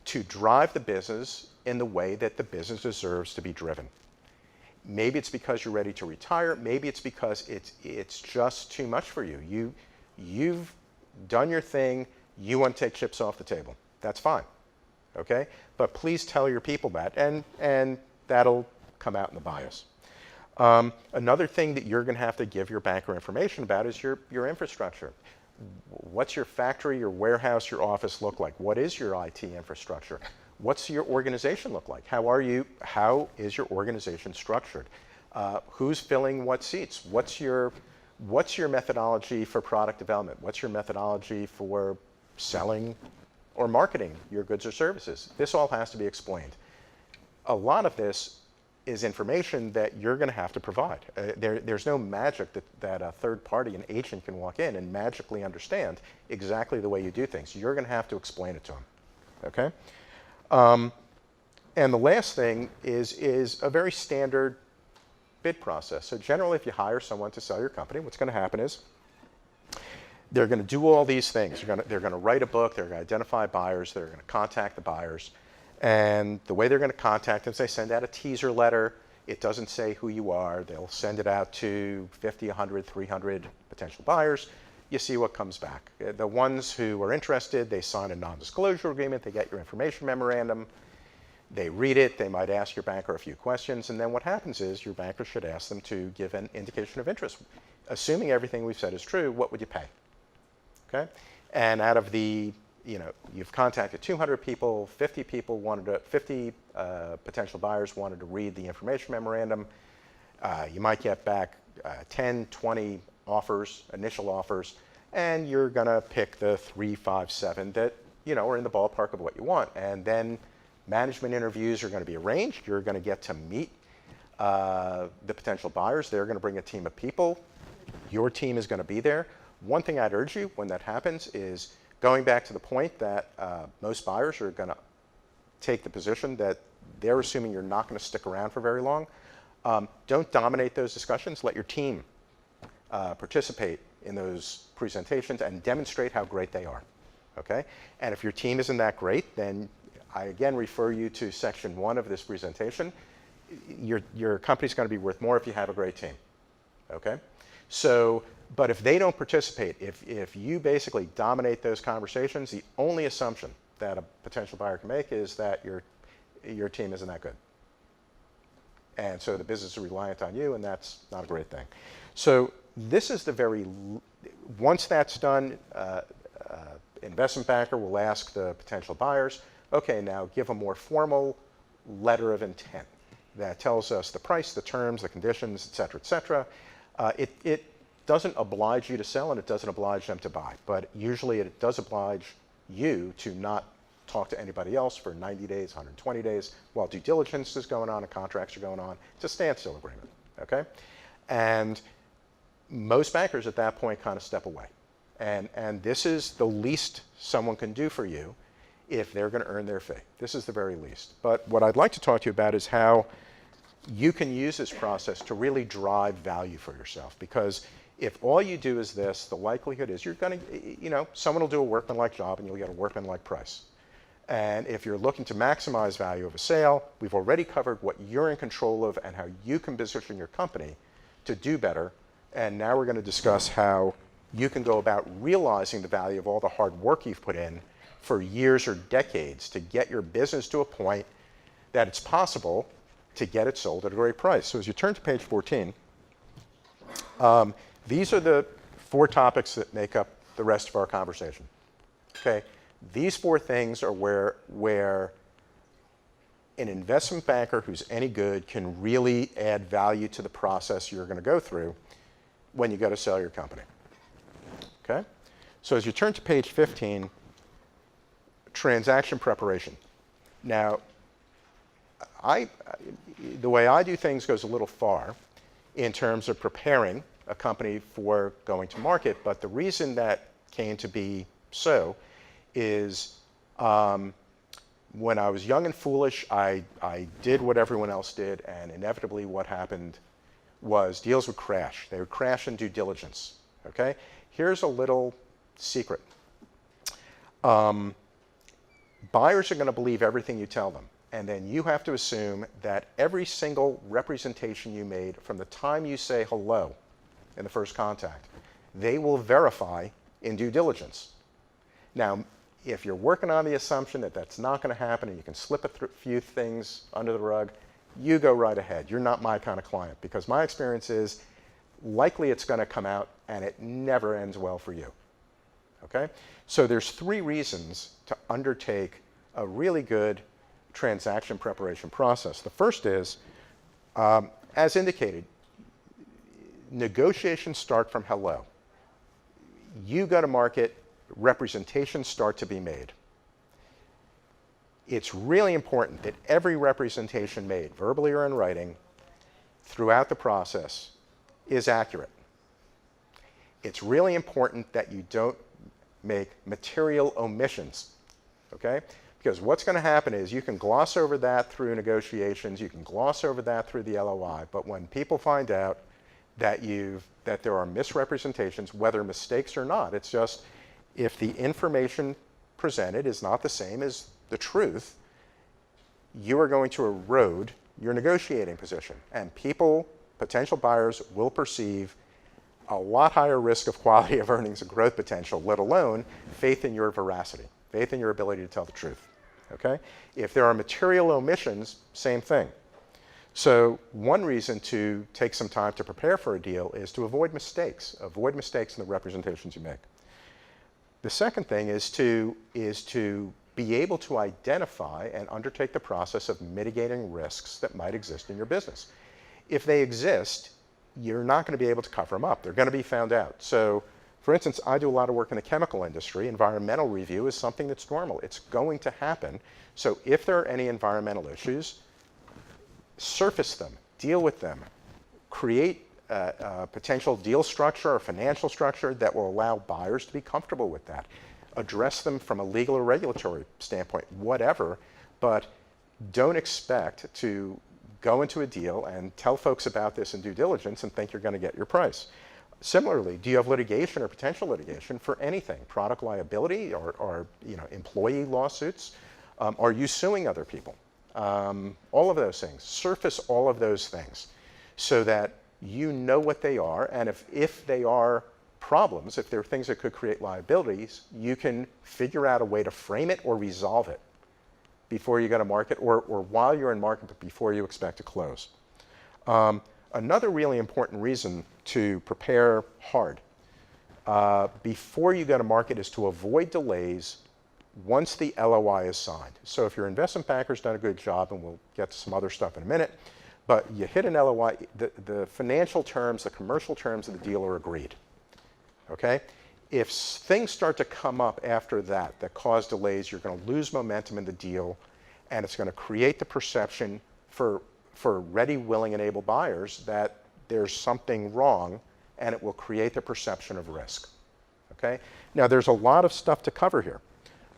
to drive the business in the way that the business deserves to be driven. Maybe it's because you're ready to retire. Maybe it's because it's just too much for you. You've done your thing. You want to take chips off the table. That's fine. Okay? But please tell your people that, and that'll come out in the bias. Another thing that you're going to have to give your banker information about is your infrastructure. What's your factory, your warehouse, your office look like? What is your IT infrastructure? What's your organization look like? How is your organization structured? Who's filling what seats? What's your methodology for product development? What's your methodology for selling or marketing your goods or services? This all has to be explained. A lot of this is information that you're going to have to provide. There's no magic that a third party, an agent, can walk in and magically understand exactly the way you do things. You're going to have to explain it to them. Okay? And the last thing is a very standard bid process. So generally, if you hire someone to sell your company, what's going to happen is they're going to do all these things. They're going to write a book. They're going to identify buyers. They're going to contact the buyers. And the way they're going to contact them is they send out a teaser letter. It doesn't say who you are. They'll send it out to 50, 100, 300 potential buyers. You see what comes back. The ones who are interested, they sign a non-disclosure agreement. They get your information memorandum. They read it. They might ask your banker a few questions. And then what happens is your banker should ask them to give an indication of interest. Assuming everything we've said is true, what would you pay? Okay? And out of the you've contacted 200 people, 50 potential buyers wanted to read the information memorandum. You might get back 10, 20 offers, initial offers, and you're going to pick the 3, 5, 7 that are in the ballpark of what you want. And then management interviews are going to be arranged. You're going to get to meet the potential buyers. They're going to bring a team of people. Your team is going to be there. One thing I'd urge you when that happens is going back to the point that most buyers are going to take the position that they're assuming you're not going to stick around for very long. Don't dominate those discussions. Let your team participate in those presentations and demonstrate how great they are. Okay? And if your team isn't that great, then I again refer you to section 1 of this presentation. Your company's going to be worth more if you have a great team. Okay? So, but if they don't participate, if you basically dominate those conversations, the only assumption that a potential buyer can make is that your team isn't that good. And so the business is reliant on you, and that's not a great thing. So this is once that's done, investment banker will ask the potential buyers, okay, now give a more formal letter of intent that tells us the price, the terms, the conditions, et cetera, et cetera. It doesn't oblige you to sell and it doesn't oblige them to buy, but usually it does oblige you to not talk to anybody else for 90 days, 120 days while due diligence is going on and contracts are going on. It's a standstill agreement, okay? And most bankers at that point kind of step away. And this is the least someone can do for you if they're going to earn their fee. This is the very least. But what I'd like to talk to you about is how you can use this process to really drive value for yourself. Because if all you do is this, the likelihood is you're going to, someone will do a workmanlike job and you'll get a workmanlike price. And if you're looking to maximize value of a sale, we've already covered what you're in control of and how you can position your company to do better. And now we're going to discuss how you can go about realizing the value of all the hard work you've put in for years or decades to get your business to a point that it's possible to get it sold at a great price. So as you turn to page 14, these are the 4 topics that make up the rest of our conversation. Okay? These 4 things are where an investment banker who's any good can really add value to the process you're going to go through when you go to sell your company. Okay? So as you turn to page 15, transaction preparation. Now, the way I do things goes a little far in terms of preparing a company for going to market, but the reason that came to be so is when I was young and foolish, I did what everyone else did, and inevitably what happened was deals would crash. They would crash in due diligence. Okay? Here's a little secret. Buyers are going to believe everything you tell them, and then you have to assume that every single representation you made from the time you say hello in the first contact, they will verify in due diligence. Now, if you're working on the assumption that that's not going to happen and you can slip a few things under the rug, you go right ahead. You're not my kind of client, because my experience is likely it's going to come out and it never ends well for you. Okay? So there's 3 reasons to undertake a really good transaction preparation process. The first is, as indicated, negotiations start from hello. You go to market, representations start to be made. It's really important that every representation made, verbally or in writing, throughout the process is accurate. It's really important that you don't make material omissions, okay? Because what's going to happen is you can gloss over that through negotiations, you can gloss over that through the LOI, but when people find out that there are misrepresentations, whether mistakes or not, it's just if the information presented is not the same as the truth, you are going to erode your negotiating position. And people, potential buyers, will perceive a lot higher risk of quality of earnings and growth potential, let alone faith in your veracity, faith in your ability to tell the truth. Okay? If there are material omissions, same thing. So one reason to take some time to prepare for a deal is to avoid mistakes. Avoid mistakes in the representations you make. The second thing is to be able to identify and undertake the process of mitigating risks that might exist in your business. If they exist, you're not going to be able to cover them up. They're going to be found out. So, for instance, I do a lot of work in the chemical industry. Environmental review is something that's normal. It's going to happen. So if there are any environmental issues, surface them, deal with them, create a potential deal structure or financial structure that will allow buyers to be comfortable with that. Address them from a legal or regulatory standpoint, whatever, but don't expect to go into a deal and tell folks about this in due diligence and think you're going to get your price. Similarly, do you have litigation or potential litigation for anything? Product liability or employee lawsuits? Are you suing other people? All of those things. Surface all of those things so that you know what they are, and if they are problems, if there are things that could create liabilities, you can figure out a way to frame it or resolve it before you go to market or while you're in market but before you expect to close. Another really important reason to prepare hard before you go to market is to avoid delays once the LOI is signed. So if your investment banker's done a good job, and we'll get to some other stuff in a minute, but you hit an LOI, the financial terms, the commercial terms of the deal are agreed. Okay? If things start to come up after that cause delays, you're going to lose momentum in the deal, and it's going to create the perception for ready, willing, and able buyers that there's something wrong, and it will create the perception of risk. Okay? Now, there's a lot of stuff to cover here.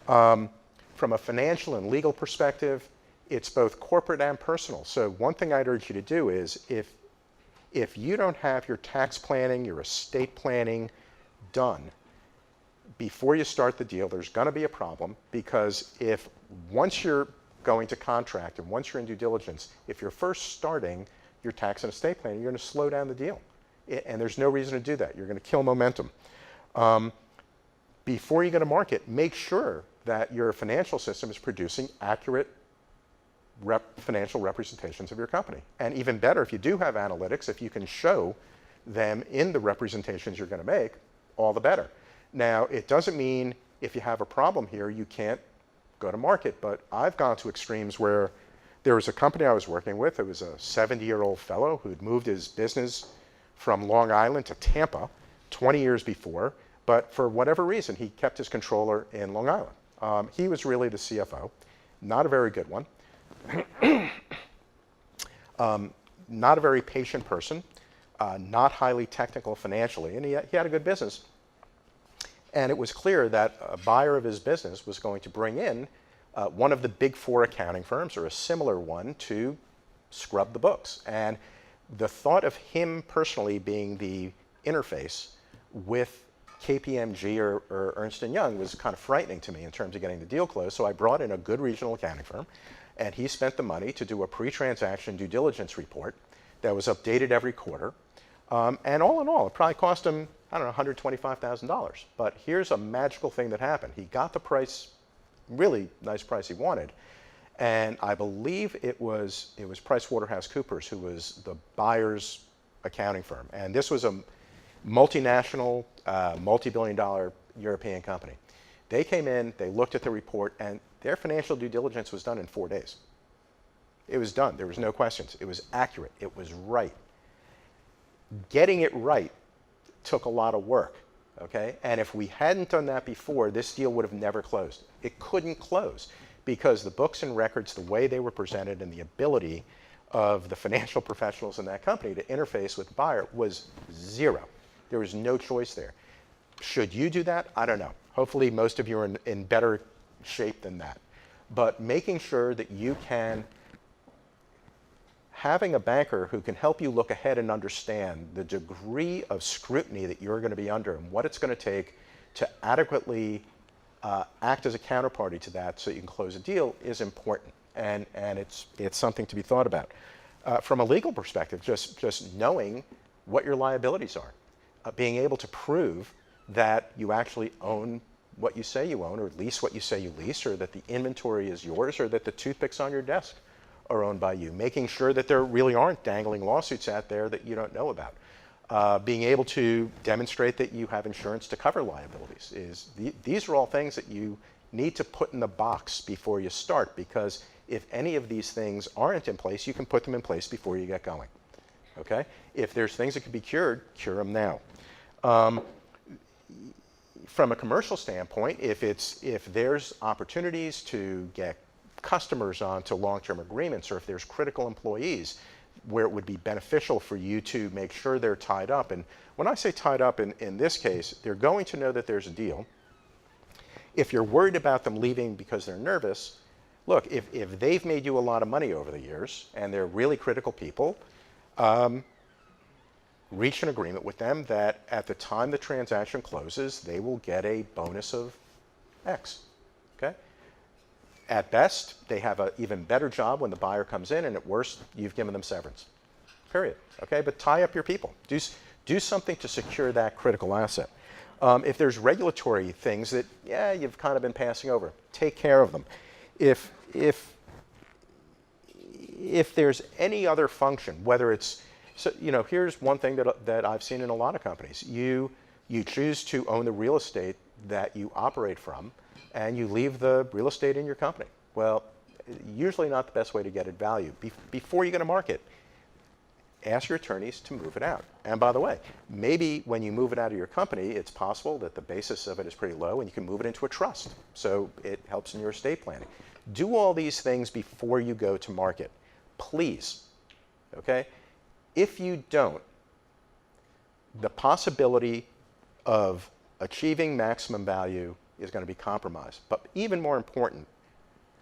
From a financial and legal perspective, it's both corporate and personal. So one thing I'd urge you to do is if you don't have your tax planning, your estate planning done before you start the deal, there's going to be a problem, because once you're going to contract and once you're in due diligence, if you're first starting your tax and estate planning, you're going to slow down the deal. And there's no reason to do that. You're going to kill momentum. Before you go to market, make sure that your financial system is producing accurate financial representations of your company. And even better, if you do have analytics, if you can show them in the representations you're going to make, all the better. Now, it doesn't mean if you have a problem here, you can't go to market, but I've gone to extremes where there was a company I was working with. It was a 70-year-old fellow who'd moved his business from Long Island to Tampa 20 years before, but for whatever reason, he kept his controller in Long Island. He was really the CFO, not a very good one, not a very patient person, not highly technical financially, and he had a good business. And it was clear that a buyer of his business was going to bring in one of the big four accounting firms or a similar one to scrub the books. And the thought of him personally being the interface with KPMG or Ernst & Young was kind of frightening to me in terms of getting the deal closed. So I brought in a good regional accounting firm, and he spent the money to do a pre-transaction due diligence report that was updated every quarter. And all in all, it probably cost him, I don't know, $125,000. But here's a magical thing that happened. He got the price, really nice price he wanted. And I believe it was PricewaterhouseCoopers who was the buyer's accounting firm. And this was a multinational, multi-billion-dollar European company. They came in, they looked at the report, and their financial due diligence was done in 4 days. It was done. There was no questions. It was accurate. It was right. Getting it right took a lot of work, okay? And if we hadn't done that before, this deal would have never closed. It couldn't close because the books and records, the way they were presented, and the ability of the financial professionals in that company to interface with the buyer was zero. There was no choice there. Should you do that? I don't know. Hopefully most of you are in better shape than that. But making sure that you can, having a banker who can help you look ahead and understand the degree of scrutiny that you're going to be under and what it's going to take to adequately act as a counterparty to that so you can close a deal is important. And it's something to be thought about. From a legal perspective, just knowing what your liabilities are. Being able to prove that you actually own what you say you own, or lease what you say you lease, or that the inventory is yours, or that the toothpicks on your desk are owned by you. Making sure that there really aren't dangling lawsuits out there that you don't know about. Being able to demonstrate that you have insurance to cover liabilities. These are all things that you need to put in the box before you start, because if any of these things aren't in place, you can put them in place before you get going. Okay? If there's things that can be cured, cure them now. From a commercial standpoint, if there's opportunities to get customers onto long-term agreements, or if there's critical employees where it would be beneficial for you to make sure they're tied up. And when I say tied up in this case, they're going to know that there's a deal. If you're worried about them leaving because they're nervous, look, if they've made you a lot of money over the years and they're really critical people, reach an agreement with them that at the time the transaction closes, they will get a bonus of X. Okay? At best, they have an even better job when the buyer comes in, and at worst, you've given them severance. Period. Okay? But tie up your people. Do something to secure that critical asset. If there's regulatory things that, yeah, you've kind of been passing over, take care of them. If there's any other function, whether it's, so, here's one thing that I've seen in a lot of companies. You choose to own the real estate that you operate from, and you leave the real estate in your company. Well, usually not the best way to get it valued. Before you go to market, ask your attorneys to move it out. And by the way, maybe when you move it out of your company, it's possible that the basis of it is pretty low, and you can move it into a trust. So it helps in your estate planning. Do all these things before you go to market, please. Okay? If you don't, the possibility of achieving maximum value is going to be compromised. But even more important,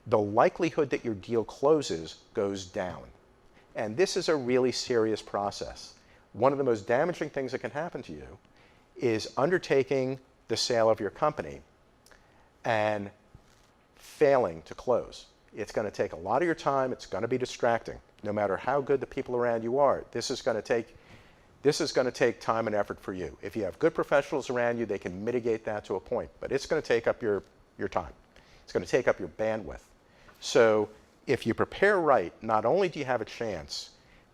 the likelihood that your deal closes goes down. And this is a really serious process. One of the most damaging things that can happen to you is undertaking the sale of your company and failing to close. It's going to take a lot of your time. It's going to be distracting. No matter how good the people around you are, this is going to take time and effort for you. If you have good professionals around you, they can mitigate that to a point. But it's going to take up your time. It's going to take up your bandwidth. So if you prepare right, not only do you have a chance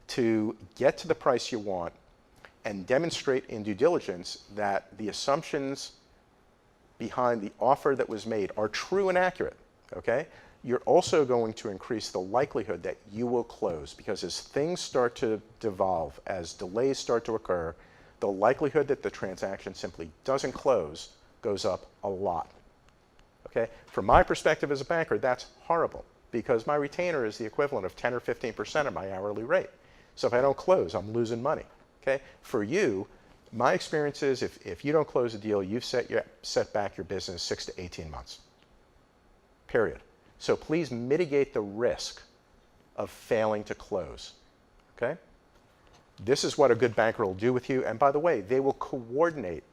to get to the price you want and demonstrate in due diligence that the assumptions behind the offer that was made are true and accurate, okay, you're also going to increase the likelihood that you will close, because as things start to devolve, as delays start to occur, the likelihood that the transaction simply doesn't close goes up a lot. Okay? From my perspective as a banker, that's horrible, because my retainer is the equivalent of 10 or 15% of my hourly rate. So if I don't close, I'm losing money. Okay? For you, my experience is if you don't close a deal, you've set back your business 6 to 18 months. Period. So please mitigate the risk of failing to close. Okay? This is what a good banker will do with you. And by the way, they will coordinate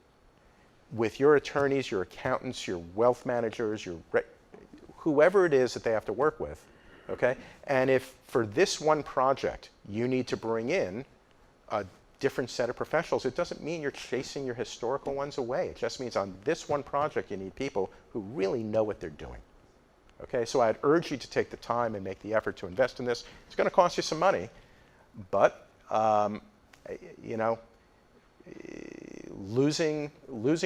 with your attorneys, your accountants, your wealth managers, whoever it is that they have to work with. Okay? And if for this one project you need to bring in a different set of professionals, it doesn't mean you're chasing your historical ones away. It just means on this one project you need people who really know what they're doing. Okay, so I'd urge you to take the time and make the effort to invest in this. It's going to cost you some money, but you know, losing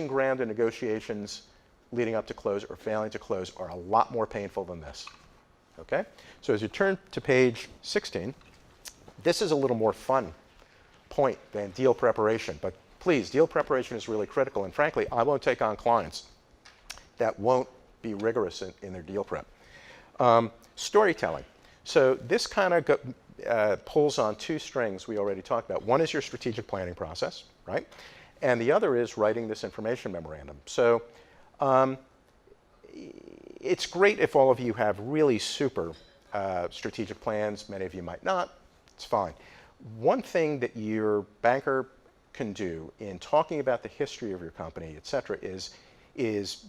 ground in negotiations leading up to close or failing to close are a lot more painful than this. Okay, so as you turn to page 16, this is a little more fun point than deal preparation, but please, deal preparation is really critical, and frankly, I won't take on clients that won't be rigorous in their deal prep. Storytelling. So this kind of pulls on two strings we already talked about. One is your strategic planning process, right? And the other is writing this information memorandum. So it's great if all of you have really super strategic plans. Many of you might not. It's fine. One thing that your banker can do in talking about the history of your company, et cetera, is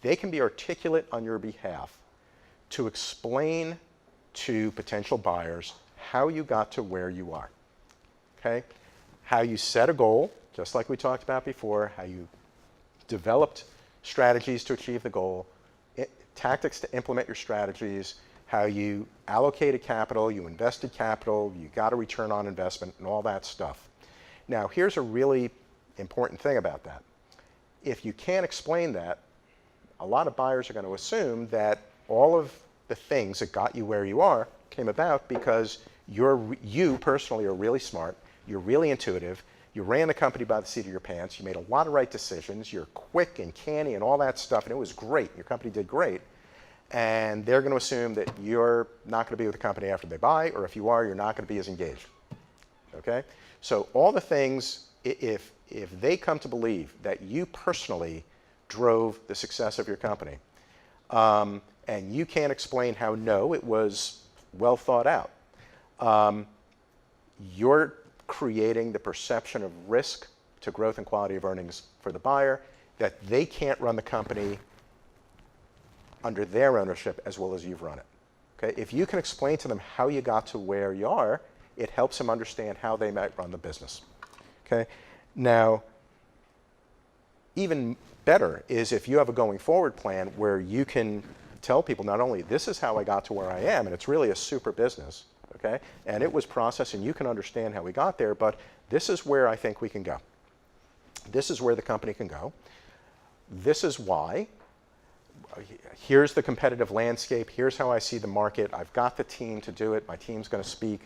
they can be articulate on your behalf to explain to potential buyers how you got to where you are, okay? How you set a goal, just like we talked about before, how you developed strategies to achieve the goal, tactics to implement your strategies, how you allocated capital, you invested capital, you got a return on investment, and all that stuff. Now, here's a really important thing about that. If you can't explain that, a lot of buyers are going to assume that all of the things that got you where you are came about because you personally are really smart, you're really intuitive, you ran the company by the seat of your pants, you made a lot of right decisions, you're quick and canny and all that stuff, and it was great. Your company did great. And they're going to assume that you're not going to be with the company after they buy, or if you are, you're not going to be as engaged. Okay? So all the things, if they come to believe that you personally drove the success of your company, and you can't explain how no, it was well thought out, you're creating the perception of risk to growth and quality of earnings for the buyer, that they can't run the company under their ownership as well as you've run it. Okay? If you can explain to them how you got to where you are, it helps them understand how they might run the business. Okay? Now, even better is if you have a going forward plan where you can tell people not only this is how I got to where I am, and it's really a super business, okay, and it was processed and you can understand how we got there, but this is where I think we can go. This is where the company can go. This is why. Here's the competitive landscape. Here's how I see the market. I've got the team to do it. My team's going to speak.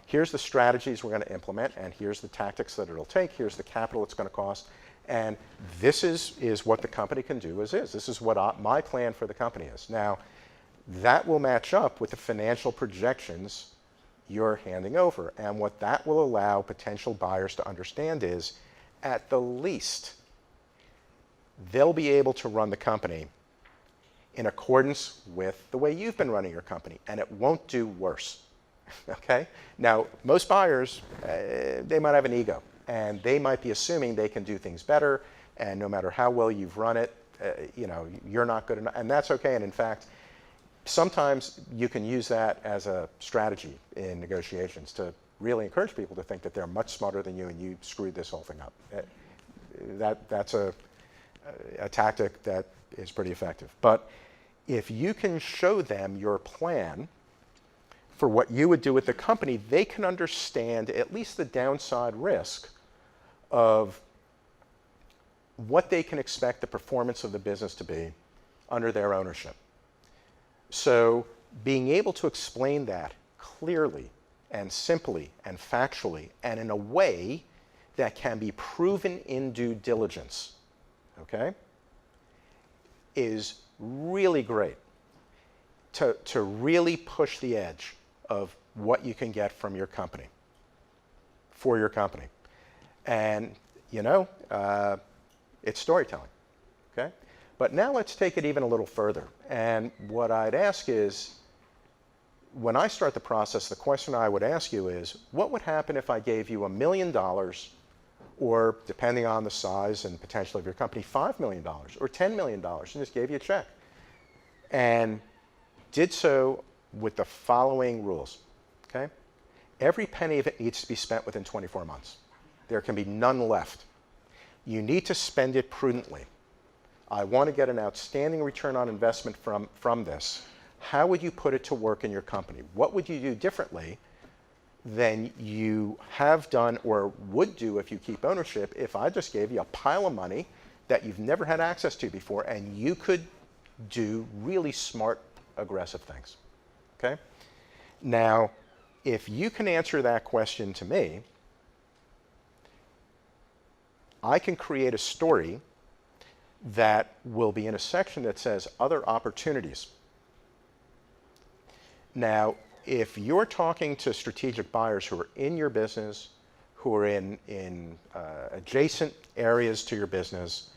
Here's the strategies we're going to implement, and here's the tactics that it'll take. Here's the capital it's going to cost. And this is what the company can do as is. This is what my plan for the company is. Now, that will match up with the financial projections you're handing over. And what that will allow potential buyers to understand is, at the least, they'll be able to run the company in accordance with the way you've been running your company, and it won't do worse. Okay? Now, most buyers, they might have an ego, and they might be assuming they can do things better, and no matter how well you've run it, you're not good enough, and that's okay. And in fact, sometimes you can use that as a strategy in negotiations to really encourage people to think that they're much smarter than you and you screwed this whole thing up. That's a tactic that is pretty effective. But if you can show them your plan for what you would do with the company, they can understand at least the downside risk of what they can expect the performance of the business to be under their ownership. So being able to explain that clearly and simply and factually and in a way that can be proven in due diligence, okay, is really great to really push the edge of what you can get from your company, for your company. And, you know, it's storytelling, okay? But now let's take it even a little further. And what I'd ask is, when I start the process, the question I would ask you is, what would happen if I gave you $1 million, or depending on the size and potential of your company, $5 million or $10 million, and just gave you a check? And did so with the following rules, okay? Every penny of it needs to be spent within 24 months. There can be none left. You need to spend it prudently. I want to get an outstanding return on investment from this. How would you put it to work in your company? What would you do differently than you have done or would do if you keep ownership if I just gave you a pile of money that you've never had access to before and you could do really smart, aggressive things, okay? Now, if you can answer that question to me, I can create a story that will be in a section that says other opportunities. Now, if you're talking to strategic buyers who are in your business, who are in adjacent areas to your business,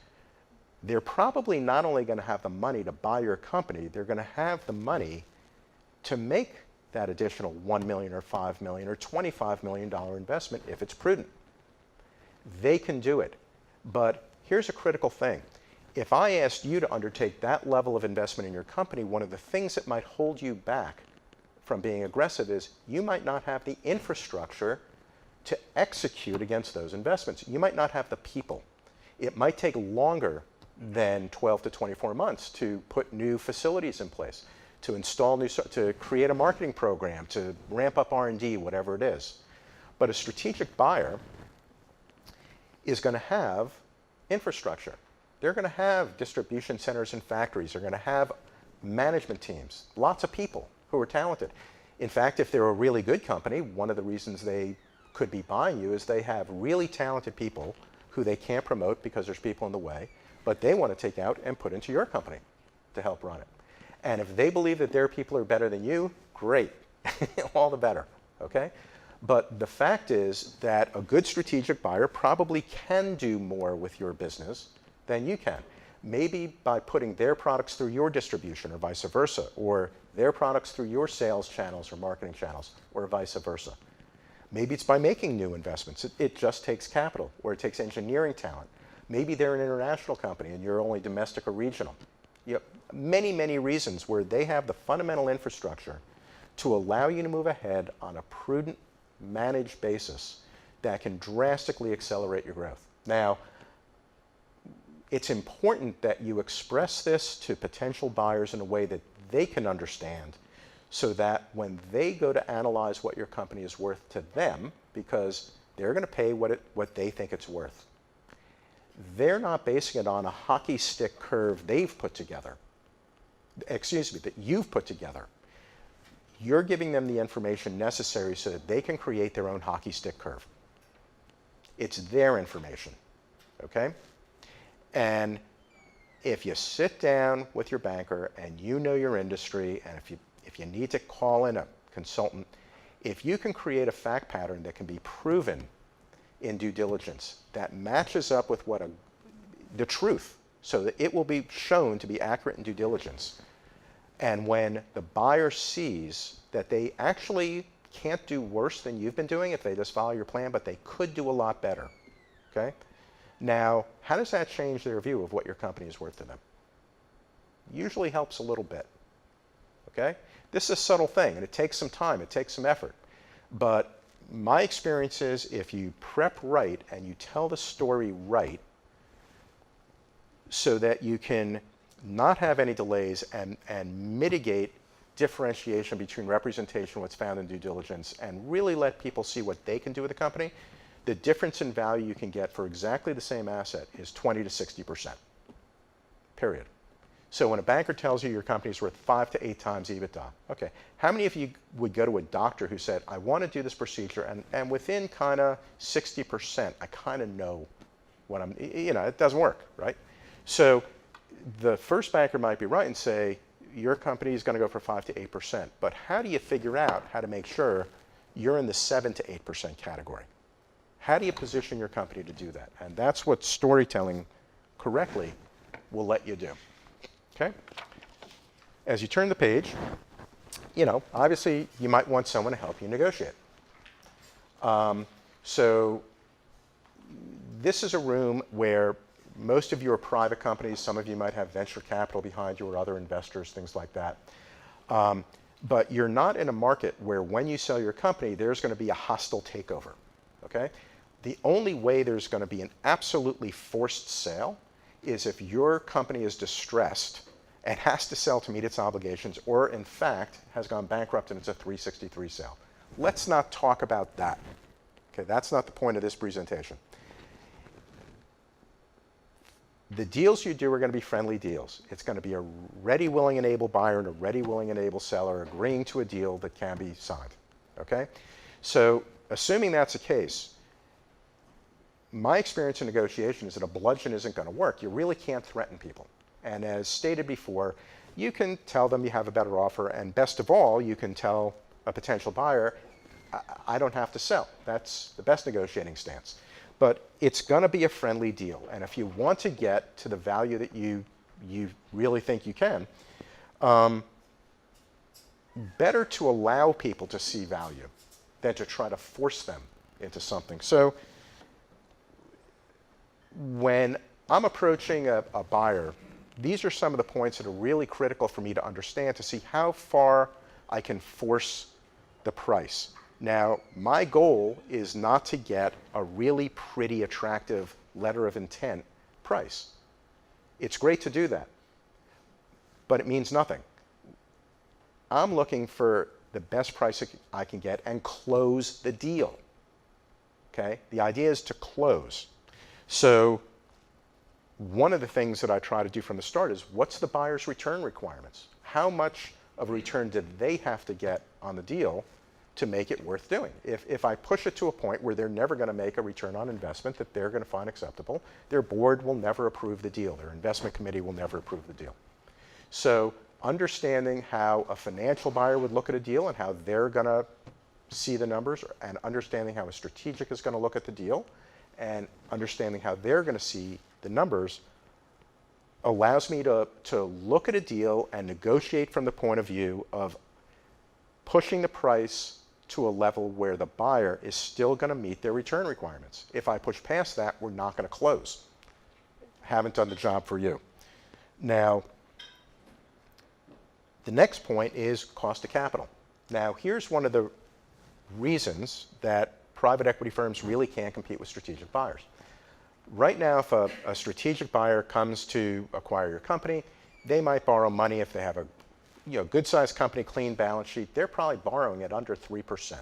they're probably not only going to have the money to buy your company, they're going to have the money to make that additional $1 million or $5 million or $25 million investment if it's prudent. They can do it. But here's a critical thing. If I asked you to undertake that level of investment in your company, one of the things that might hold you back from being aggressive is you might not have the infrastructure to execute against those investments. You might not have the people. It might take longer than 12 to 24 months to put new facilities in place, to install to create a marketing program, to ramp up R&D, whatever it is. But a strategic buyer is going to have infrastructure. They're going to have distribution centers and factories. They're going to have management teams, lots of people who are talented. In fact, if they're a really good company, one of the reasons they could be buying you is they have really talented people who they can't promote because there's people in the way, but they want to take out and put into your company to help run it. And if they believe that their people are better than you, great, all the better, okay? But the fact is that a good strategic buyer probably can do more with your business than you can. Maybe by putting their products through your distribution or vice versa, or their products through your sales channels or marketing channels, or vice versa. Maybe it's by making new investments. It just takes capital, or it takes engineering talent. Maybe they're an international company and you're only domestic or regional. You have many, many reasons where they have the fundamental infrastructure to allow you to move ahead on a prudent, managed basis that can drastically accelerate your growth. Now, it's important that you express this to potential buyers in a way that they can understand, so that when they go to analyze what your company is worth to them, because they're going to pay what they think it's worth, they're not basing it on a hockey stick curve they've put together, that you've put together. You're giving them the information necessary so that they can create their own hockey stick curve. It's their information, okay? And if you sit down with your banker and you know your industry, and if you need to call in a consultant, if you can create a fact pattern that can be proven in due diligence, that matches up with the truth, so that it will be shown to be accurate in due diligence. And when the buyer sees that they actually can't do worse than you've been doing if they just follow your plan, but they could do a lot better, okay? Now, how does that change their view of what your company is worth to them? Usually helps a little bit, okay? This is a subtle thing, and it takes some time, it takes some effort. But my experience is if you prep right and you tell the story right, so that you can not have any delays and mitigate differentiation between representation, what's found in due diligence, and really let people see what they can do with the company, the difference in value you can get for exactly the same asset is 20 to 60%, period. So when a banker tells you your company is worth 5 to 8 times EBITDA, okay, how many of you would go to a doctor who said, I want to do this procedure, and within kind of 60%, I kind of know what I'm, it doesn't work, right? So the first banker might be right and say, your company is going to go for 5 to 8%, but how do you figure out how to make sure you're in the 7 to 8% category? How do you position your company to do that? And that's what storytelling correctly will let you do. Okay? As you turn the page, obviously you might want someone to help you negotiate. So this is a room where most of you are private companies. Some of you might have venture capital behind you or other investors, things like that. But you're not in a market where when you sell your company, there's going to be a hostile takeover. Okay? The only way there's going to be an absolutely forced sale is if your company is distressed and has to sell to meet its obligations, or in fact has gone bankrupt and it's a 363 sale. Let's not talk about that. Okay, that's not the point of this presentation. The deals you do are going to be friendly deals. It's going to be a ready, willing, and able buyer and a ready, willing, and able seller agreeing to a deal that can be signed. Okay? So assuming that's the case, my experience in negotiation is that a bludgeon isn't going to work. You really can't threaten people. And as stated before, you can tell them you have a better offer, and best of all, you can tell a potential buyer, I don't have to sell. That's the best negotiating stance. But it's going to be a friendly deal, and if you want to get to the value that you really think you can, better to allow people to see value than to try to force them into something. So when I'm approaching a buyer, these are some of the points that are really critical for me to understand to see how far I can force the price. Now, my goal is not to get a really pretty, attractive letter of intent price. It's great to do that, but it means nothing. I'm looking for the best price I can get and close the deal. Okay? The idea is to close. So one of the things that I try to do from the start is, what's the buyer's return requirements? How much of a return do they have to get on the deal to make it worth doing? If I push it to a point where they're never going to make a return on investment that they're going to find acceptable, their board will never approve the deal. Their investment committee will never approve the deal. So understanding how a financial buyer would look at a deal and how they're going to see the numbers, and understanding how a strategic is going to look at the deal, and understanding how they're going to see the numbers, allows me to look at a deal and negotiate from the point of view of pushing the price to a level where the buyer is still going to meet their return requirements. If I push past that, we're not going to close. Haven't done the job for you. Now, the next point is cost of capital. Now, here's one of the reasons that private equity firms really can't compete with strategic buyers. Right now, if a strategic buyer comes to acquire your company, they might borrow money. If they have a good-sized company, clean balance sheet, they're probably borrowing at under 3%.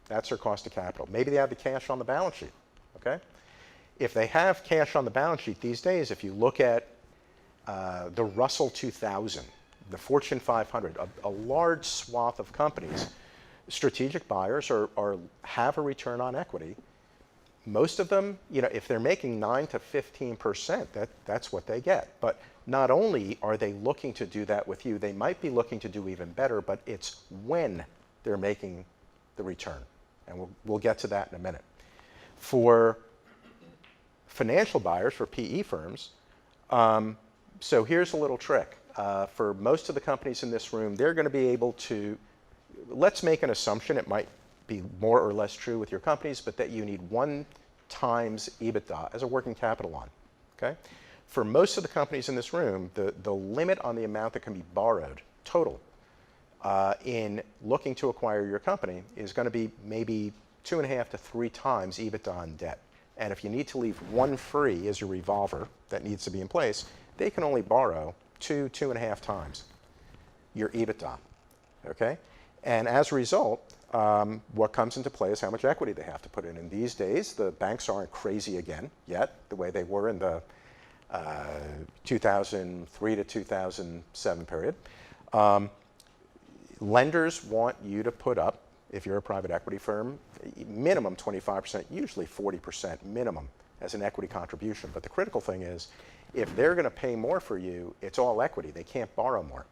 That's their cost of capital. Maybe they have the cash on the balance sheet. Okay? If they have cash on the balance sheet these days, if you look at the Russell 2000, the Fortune 500, a large swath of companies, strategic buyers have a return on equity. Most of them, if they're making 9 to 15%, that's what they get. But not only are they looking to do that with you, they might be looking to do even better, but it's when they're making the return. And we'll get to that in a minute. For financial buyers, for PE firms, so here's a little trick. For most of the companies in this room, they're going to be able to, let's make an assumption, it might be more or less true with your companies, but that you need 1 times EBITDA as a working capital line. Okay? For most of the companies in this room, the limit on the amount that can be borrowed, total, in looking to acquire your company is going to be maybe 2.5 to 3 times EBITDA on debt. And if you need to leave 1 free as your revolver that needs to be in place, they can only borrow 2.5 times your EBITDA. Okay? And as a result, what comes into play is how much equity they have to put in. And these days, the banks aren't crazy again yet, the way they were in the 2003 to 2007 period. Lenders want you to put up, if you're a private equity firm, minimum 25%, usually 40% minimum as an equity contribution. But the critical thing is, if they're going to pay more for you, it's all equity. They can't borrow more.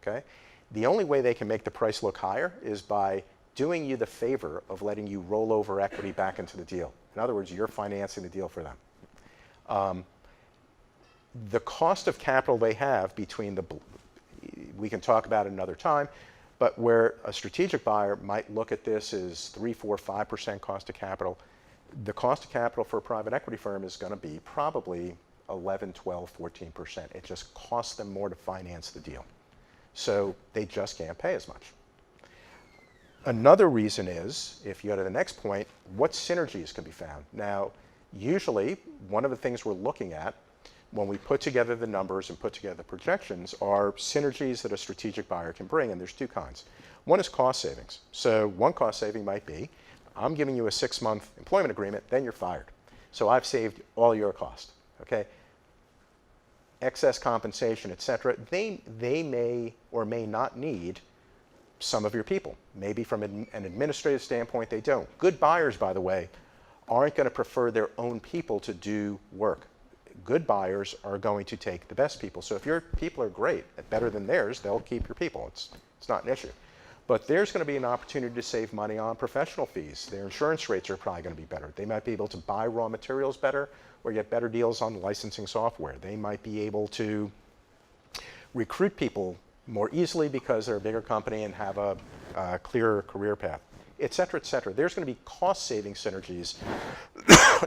Okay? The only way they can make the price look higher is by doing you the favor of letting you roll over equity back into the deal. In other words, you're financing the deal for them. The cost of capital they have between we can talk about it another time, but where a strategic buyer might look at this as 3, 4, 5% cost of capital, the cost of capital for a private equity firm is going to be probably 11, 12, 14%. It just costs them more to finance the deal. So they just can't pay as much. Another reason is, if you go to the next point, what synergies can be found? Now, usually, one of the things we're looking at when we put together the numbers and put together the projections are synergies that a strategic buyer can bring, and there's two kinds. One is cost savings. So one cost saving might be, I'm giving you a 6-month employment agreement, then you're fired. So I've saved all your cost, okay? Excess compensation, et cetera, they may or may not need some of your people. Maybe from an administrative standpoint, they don't. Good buyers, by the way, aren't going to prefer their own people to do work. Good buyers are going to take the best people. So if your people are great, better than theirs, they'll keep your people. It's not an issue. But there's going to be an opportunity to save money on professional fees. Their insurance rates are probably going to be better. They might be able to buy raw materials better or get better deals on licensing software. They might be able to recruit people more easily because they're a bigger company and have a clearer career path, et cetera, et cetera. There's going to be cost-saving synergies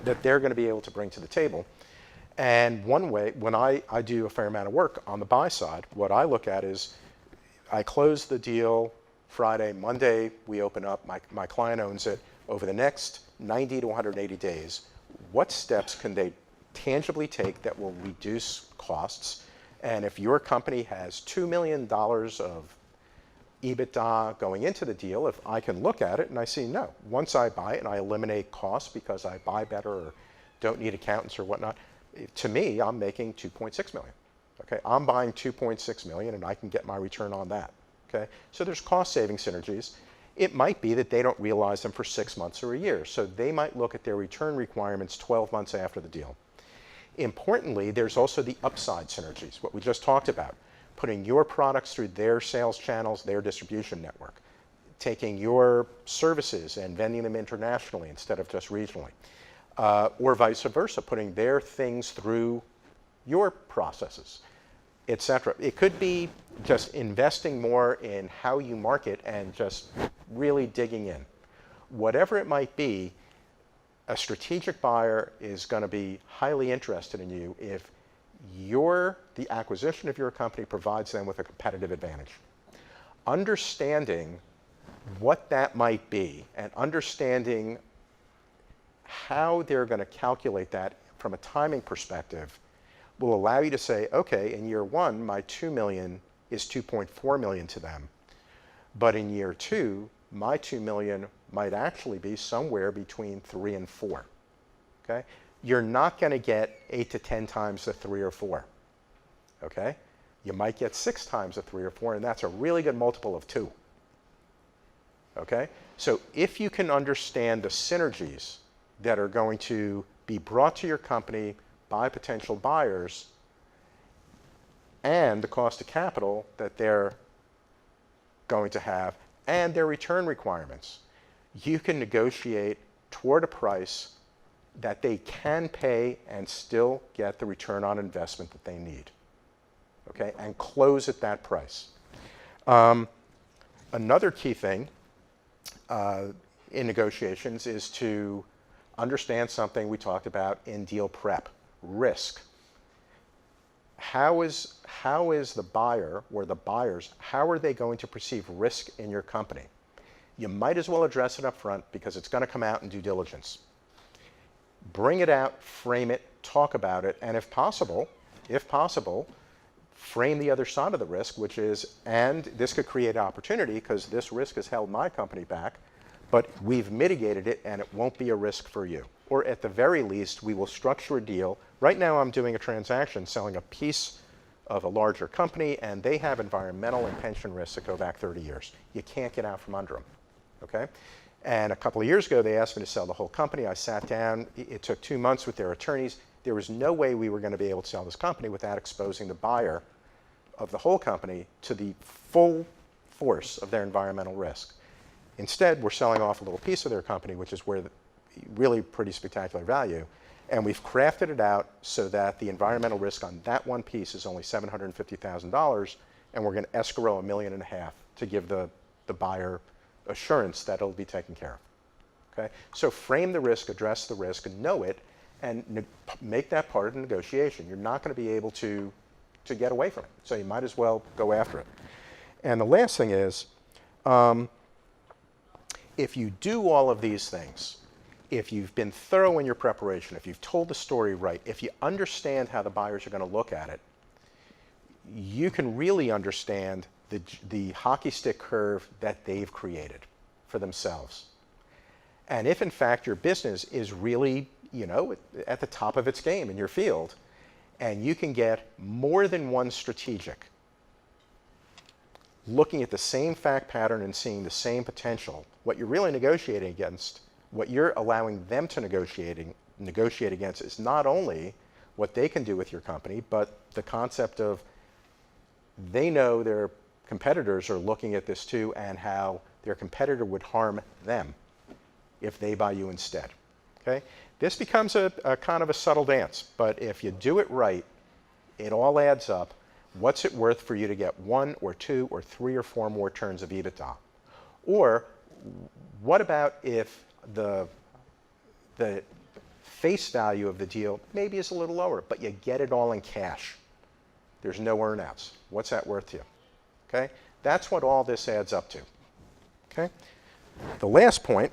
that they're going to be able to bring to the table. And one way, when I do a fair amount of work on the buy side, what I look at is I close the deal Friday, Monday we open up, my client owns it. Over the next 90 to 180 days, what steps can they tangibly take that will reduce costs? And if your company has $2 million of EBITDA going into the deal, if I can look at it and I see, no, once I buy it and I eliminate costs because I buy better or don't need accountants or whatnot, to me, I'm making $2.6 million. Okay, I'm buying $2.6 million and I can get my return on that. Okay, so there's cost saving synergies. It might be that they don't realize them for 6 months or a year. So they might look at their return requirements 12 months after the deal. Importantly, there's also the upside synergies, what we just talked about, putting your products through their sales channels, their distribution network, taking your services and vending them internationally instead of just regionally, or vice versa, putting their things through your processes, et cetera. It could be just investing more in how you market and just really digging in. Whatever it might be, a strategic buyer is going to be highly interested in you if the acquisition of your company provides them with a competitive advantage. Understanding what that might be and understanding how they're going to calculate that from a timing perspective will allow you to say, okay, in year one, my $2 million is $2.4 million to them. But in year two, my $2 million might actually be somewhere between 3 and 4. Okay? You're not going to get 8 to 10 times the 3 or 4. Okay? You might get 6 times the 3 or 4, and that's a really good multiple of 2. Okay? So if you can understand the synergies that are going to be brought to your company by potential buyers and the cost of capital that they're going to have and their return requirements, you can negotiate toward a price that they can pay and still get the return on investment that they need, okay, and close at that price. Another key thing in negotiations is to understand something we talked about in deal prep, risk. How is the buyer or the buyers, how are they going to perceive risk in your company? You might as well address it up front because it's going to come out in due diligence. Bring it out, frame it, talk about it, and if possible, frame the other side of the risk, which is, and this could create opportunity because this risk has held my company back, but we've mitigated it and it won't be a risk for you. Or at the very least, we will structure a deal. Right now I'm doing a transaction selling a piece of a larger company, and they have environmental and pension risks that go back 30 years. You can't get out from under them, okay? And a couple of years ago, they asked me to sell the whole company. I sat down. It took 2 months with their attorneys. There was no way we were going to be able to sell this company without exposing the buyer of the whole company to the full force of their environmental risk. Instead, we're selling off a little piece of their company, which is where the really pretty spectacular value. And we've crafted it out so that the environmental risk on that one piece is only $750,000, and we're going to escrow $1.5 million to give the buyer assurance that it'll be taken care of. Okay? So frame the risk, address the risk, and know it, and make that part of the negotiation. You're not going to be able to get away from it, so you might as well go after it. And the last thing is, if you do all of these things, if you've been thorough in your preparation, if you've told the story right, if you understand how the buyers are going to look at it, you can really understand the hockey stick curve that they've created for themselves. And if in fact your business is really, at the top of its game in your field, and you can get more than one strategic looking at the same fact pattern and seeing the same potential, what you're really negotiating against, what you're allowing them to negotiate against is not only what they can do with your company, but the concept of they know their competitors are looking at this too, and how their competitor would harm them if they buy you instead. Okay? This becomes a kind of a subtle dance, but if you do it right, it all adds up. What's it worth for you to get 1 or 2 or 3 or 4 more turns of EBITDA? Or what about if the face value of the deal maybe is a little lower, but you get it all in cash? There's no earnouts. What's that worth to you? Okay? That's what all this adds up to. Okay? The last point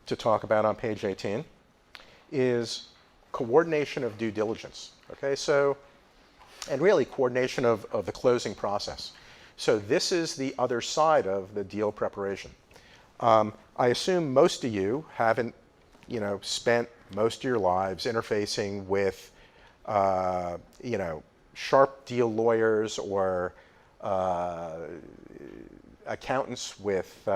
to talk about on page 18 is coordination of due diligence. Okay? So, and really coordination of the closing process. So this is the other side of the deal preparation. I assume most of you haven't, spent most of your lives interfacing with, sharp deal lawyers or accountants with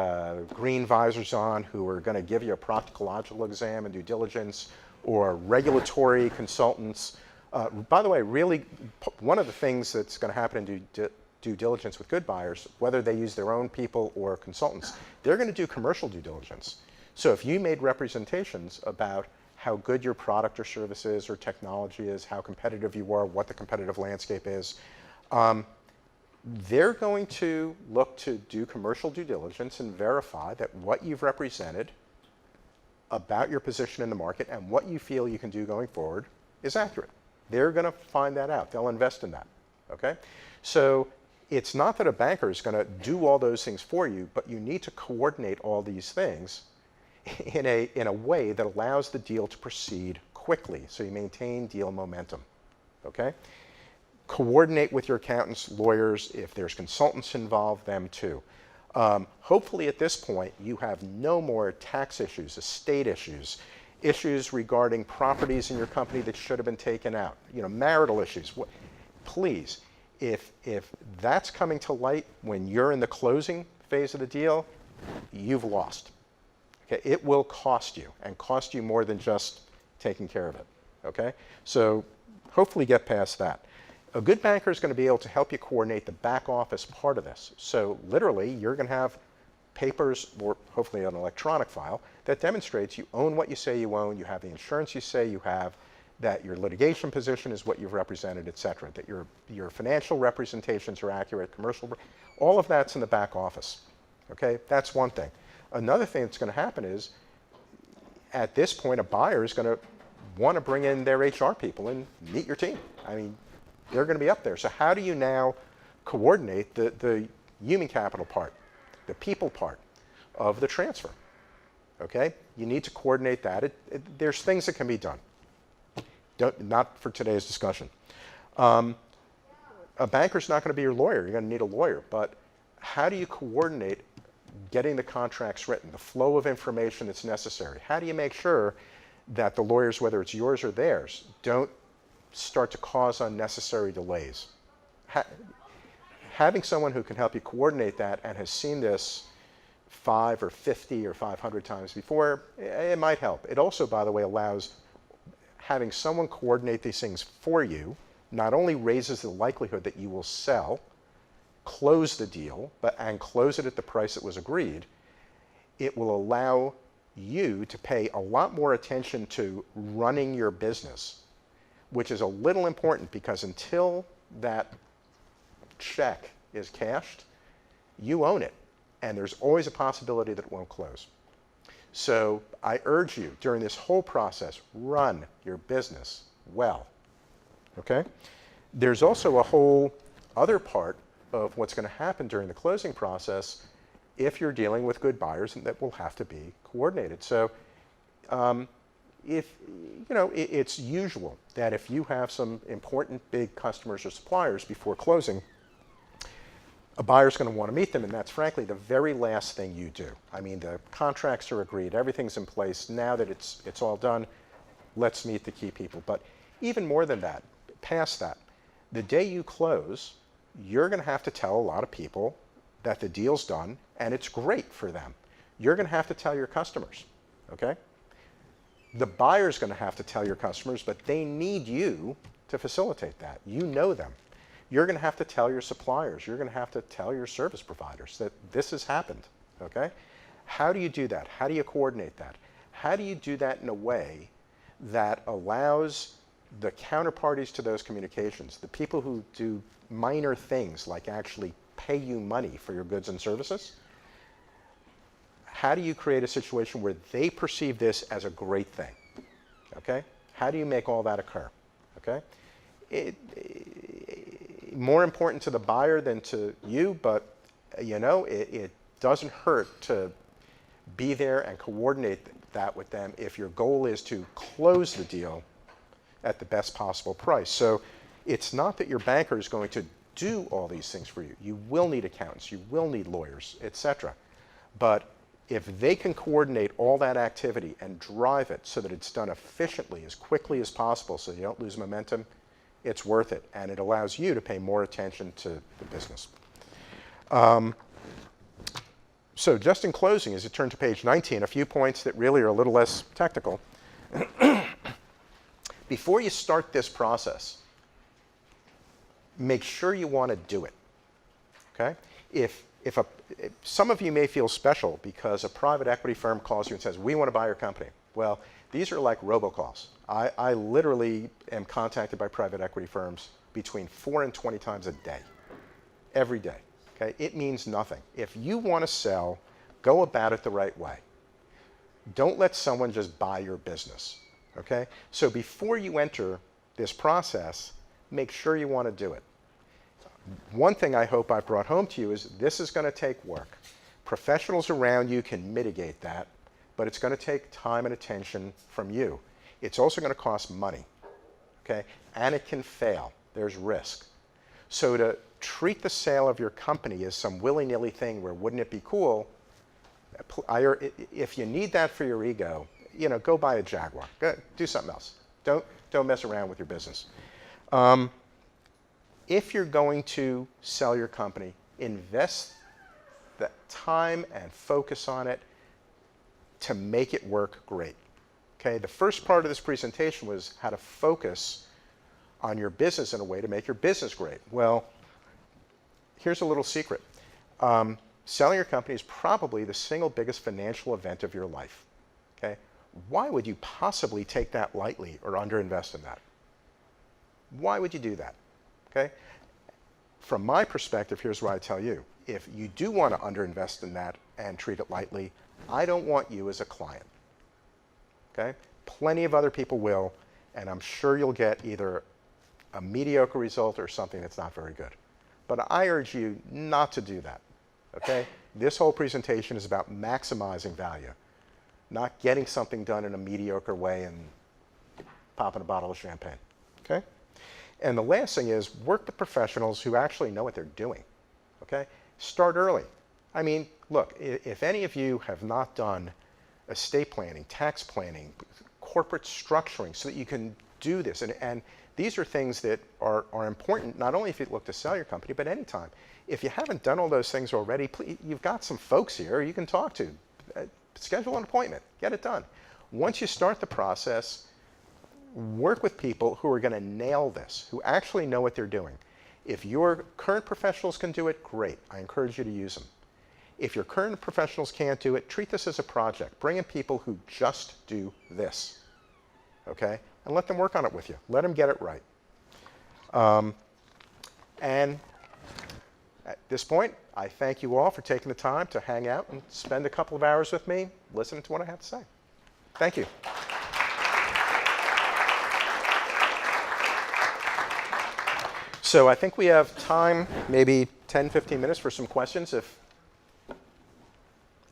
green visors on who are going to give you a proctological exam and due diligence, or regulatory consultants. By the way, really, one of the things that's going to happen in due diligence with good buyers, whether they use their own people or consultants, they're going to do commercial due diligence. So if you made representations about how good your product or service is or technology is, how competitive you are, what the competitive landscape is, they're going to look to do commercial due diligence and verify that what you've represented about your position in the market and what you feel you can do going forward is accurate. They're going to find that out. They'll invest in that. Okay? So it's not that a banker is going to do all those things for you, but you need to coordinate all these things in a way that allows the deal to proceed quickly, so you maintain deal momentum. Okay? Coordinate with your accountants, lawyers. If there's consultants involved, them too. Hopefully at this point you have no more tax issues, estate issues, issues regarding properties in your company that should have been taken out, marital issues. Please, if that's coming to light when you're in the closing phase of the deal, you've lost. Okay? It will cost you, and cost you more than just taking care of it. Okay? So hopefully get past that. A good banker is going to be able to help you coordinate the back office part of this. So literally, you're going to have papers, or hopefully an electronic file, that demonstrates you own what you say you own, you have the insurance you say you have, that your litigation position is what you've represented, et cetera, that your financial representations are accurate, commercial, all of that's in the back office. Okay? That's one thing. Another thing that's going to happen is, at this point, a buyer is going to want to bring in their HR people and meet your team. I mean, they're going to be up there. So how do you now coordinate the human capital part, the people part of the transfer? Okay? You need to coordinate that. There's things that can be done. Not for today's discussion. a banker's not going to be your lawyer. You're going to need a lawyer. But how do you coordinate getting the contracts written, the flow of information that's necessary? How do you make sure that the lawyers, whether it's yours or theirs, don't start to cause unnecessary delays? Having someone who can help you coordinate that and has seen this 5 or 50 or 500 times before, it might help. It also, by the way, allows having someone coordinate these things for you, not only raises the likelihood that you will sell, close the deal, and close it at the price that was agreed, it will allow you to pay a lot more attention to running your business, which is a little important because until that check is cashed, you own it, and there's always a possibility that it won't close. So I urge you, during this whole process, run your business well, okay? There's also a whole other part of what's going to happen during the closing process if you're dealing with good buyers, and that will have to be coordinated. So if, you know, it's usual that if you have some important big customers or suppliers before closing, a buyer's going to want to meet them, and that's frankly the very last thing you do. I mean, the contracts are agreed, everything's in place. Now that it's all done, let's meet the key people. But even more than that, past that, the day you close, you're going to have to tell a lot of people that the deal's done and it's great for them. You're going to have to tell your customers, okay? The buyer's going to have to tell your customers, but they need you to facilitate that. You know them. You're going to have to tell your suppliers. You're going to have to tell your service providers that this has happened, okay? How do you do that? How do you coordinate that? How do you do that in a way that allows the counterparties to those communications, the people who do minor things like actually pay you money for your goods and services, how do you create a situation where they perceive this as a great thing, okay? How do you make all that occur, okay? More important to the buyer than to you, but you know, it doesn't hurt to be there and coordinate that with them if your goal is to close the deal at the best possible price. So it's not that your banker is going to do all these things for you. You will need accountants, you will need lawyers, etc. But if they can coordinate all that activity and drive it so that it's done efficiently, as quickly as possible, so you don't lose momentum, it's worth it, and it allows you to pay more attention to the business. So just in closing, as you turn to page 19, a few points that really are a little less technical. Before you start this process, make sure you want to do it, okay? If some of you may feel special because a private equity firm calls you and says, we want to buy your company. Well, these are like robocalls. I literally am contacted by private equity firms between 4 and 20 times a day, every day, okay? It means nothing. If you want to sell, go about it the right way. Don't let someone just buy your business, okay? So before you enter this process, make sure you want to do it. One thing I hope I've brought home to you is this is going to take work. Professionals around you can mitigate that, but it's going to take time and attention from you. It's also going to cost money, okay? And it can fail. There's risk. So to treat the sale of your company as some willy-nilly thing where wouldn't it be cool, if you need that for your ego, you know, go buy a Jaguar. Go, do something else. Don't mess around with your business. If you're going to sell your company, invest the time and focus on it to make it work great. Okay, the first part of this presentation was how to focus on your business in a way to make your business great. Well, here's a little secret. Selling your company is probably the single biggest financial event of your life. Okay, why would you possibly take that lightly or underinvest in that? Why would you do that? Okay, from my perspective, here's what I tell you. If you do want to underinvest in that and treat it lightly, I don't want you as a client. Okay? Plenty of other people will, and I'm sure you'll get either a mediocre result or something that's not very good. But I urge you not to do that. Okay? This whole presentation is about maximizing value, not getting something done in a mediocre way and popping a bottle of champagne. Okay? And the last thing is work with professionals who actually know what they're doing. Okay? Start early. I mean, look, if any of you have not done estate planning, tax planning, corporate structuring so that you can do this, and these are things that are important not only if you look to sell your company, but anytime. If you haven't done all those things already, please, you've got some folks here you can talk to. Schedule an appointment. Get it done. Once you start the process, work with people who are going to nail this, who actually know what they're doing. If your current professionals can do it, great. I encourage you to use them. If your current professionals can't do it, treat this as a project. Bring in people who just do this, okay? And let them work on it with you. Let them get it right. And at this point, I thank you all for taking the time to hang out and spend a couple of hours with me listening to what I have to say. Thank you. So I think we have time, maybe 10, 15 minutes for some questions. If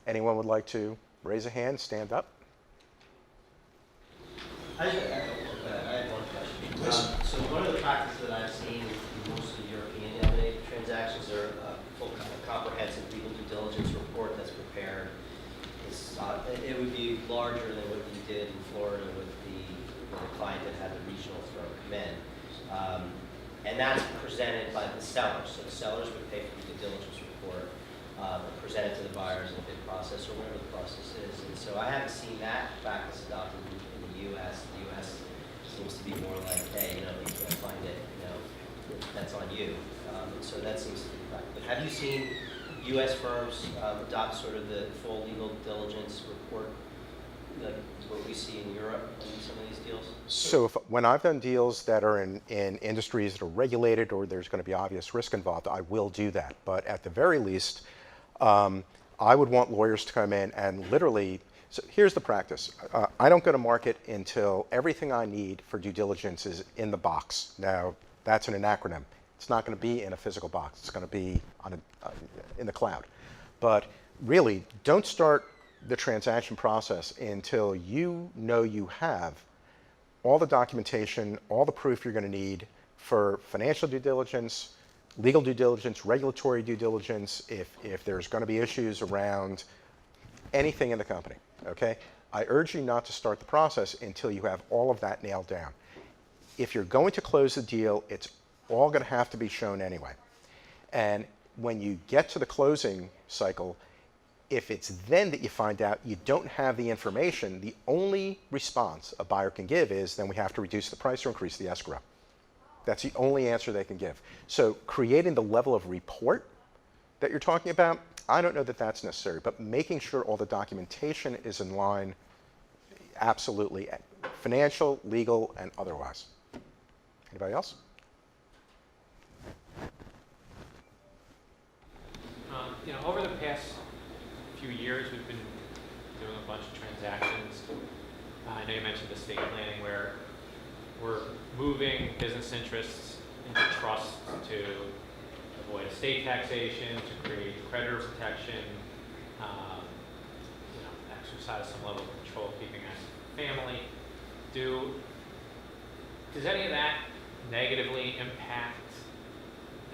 anyone would like to raise a hand, stand up. I had one question. So one of the practices that I've seen in most of the European M&A transactions are a full comprehensive legal due diligence report that's prepared. It would be larger than what you did in Florida with the client that had the regional firm come in. And that's presented by the sellers. So the sellers would pay for the due diligence report and present it to the buyers in the bid process or whatever the process is. And so I haven't seen that practice adopted in the U.S. The U.S. seems to be more like, hey, if you can't find it, that's on you. And so that seems to be the practice. But have you seen U.S. firms adopt sort of the full legal diligence report, like what we see in Europe in some of these deals? So when I've done deals that are in industries that are regulated or there's going to be obvious risk involved, I will do that. But at the very least, I would want lawyers to come in and literally, so here's the practice. I don't go to market until everything I need for due diligence is in the box. Now, that's an acronym. It's not going to be in a physical box. It's going to be in the cloud. But really, don't start the transaction process until you know you have all the documentation, all the proof you're going to need for financial due diligence, legal due diligence, regulatory due diligence, if there's going to be issues around anything in the company, okay? I urge you not to start the process until you have all of that nailed down. If you're going to close the deal, it's all going to have to be shown anyway. And when you get to the closing cycle, if it's then that you find out you don't have the information, the only response a buyer can give is then we have to reduce the price or increase the escrow. That's the only answer they can give. So creating the level of report that you're talking about, I don't know that that's necessary, but making sure all the documentation is in line, absolutely, financial, legal, and otherwise. Anybody else? Over the past few years, we've been doing a bunch of transactions. I know you mentioned estate planning, where we're moving business interests into trusts to avoid estate taxation, to create creditor protection, exercise some level of control, keeping us family. Does any of that negatively impact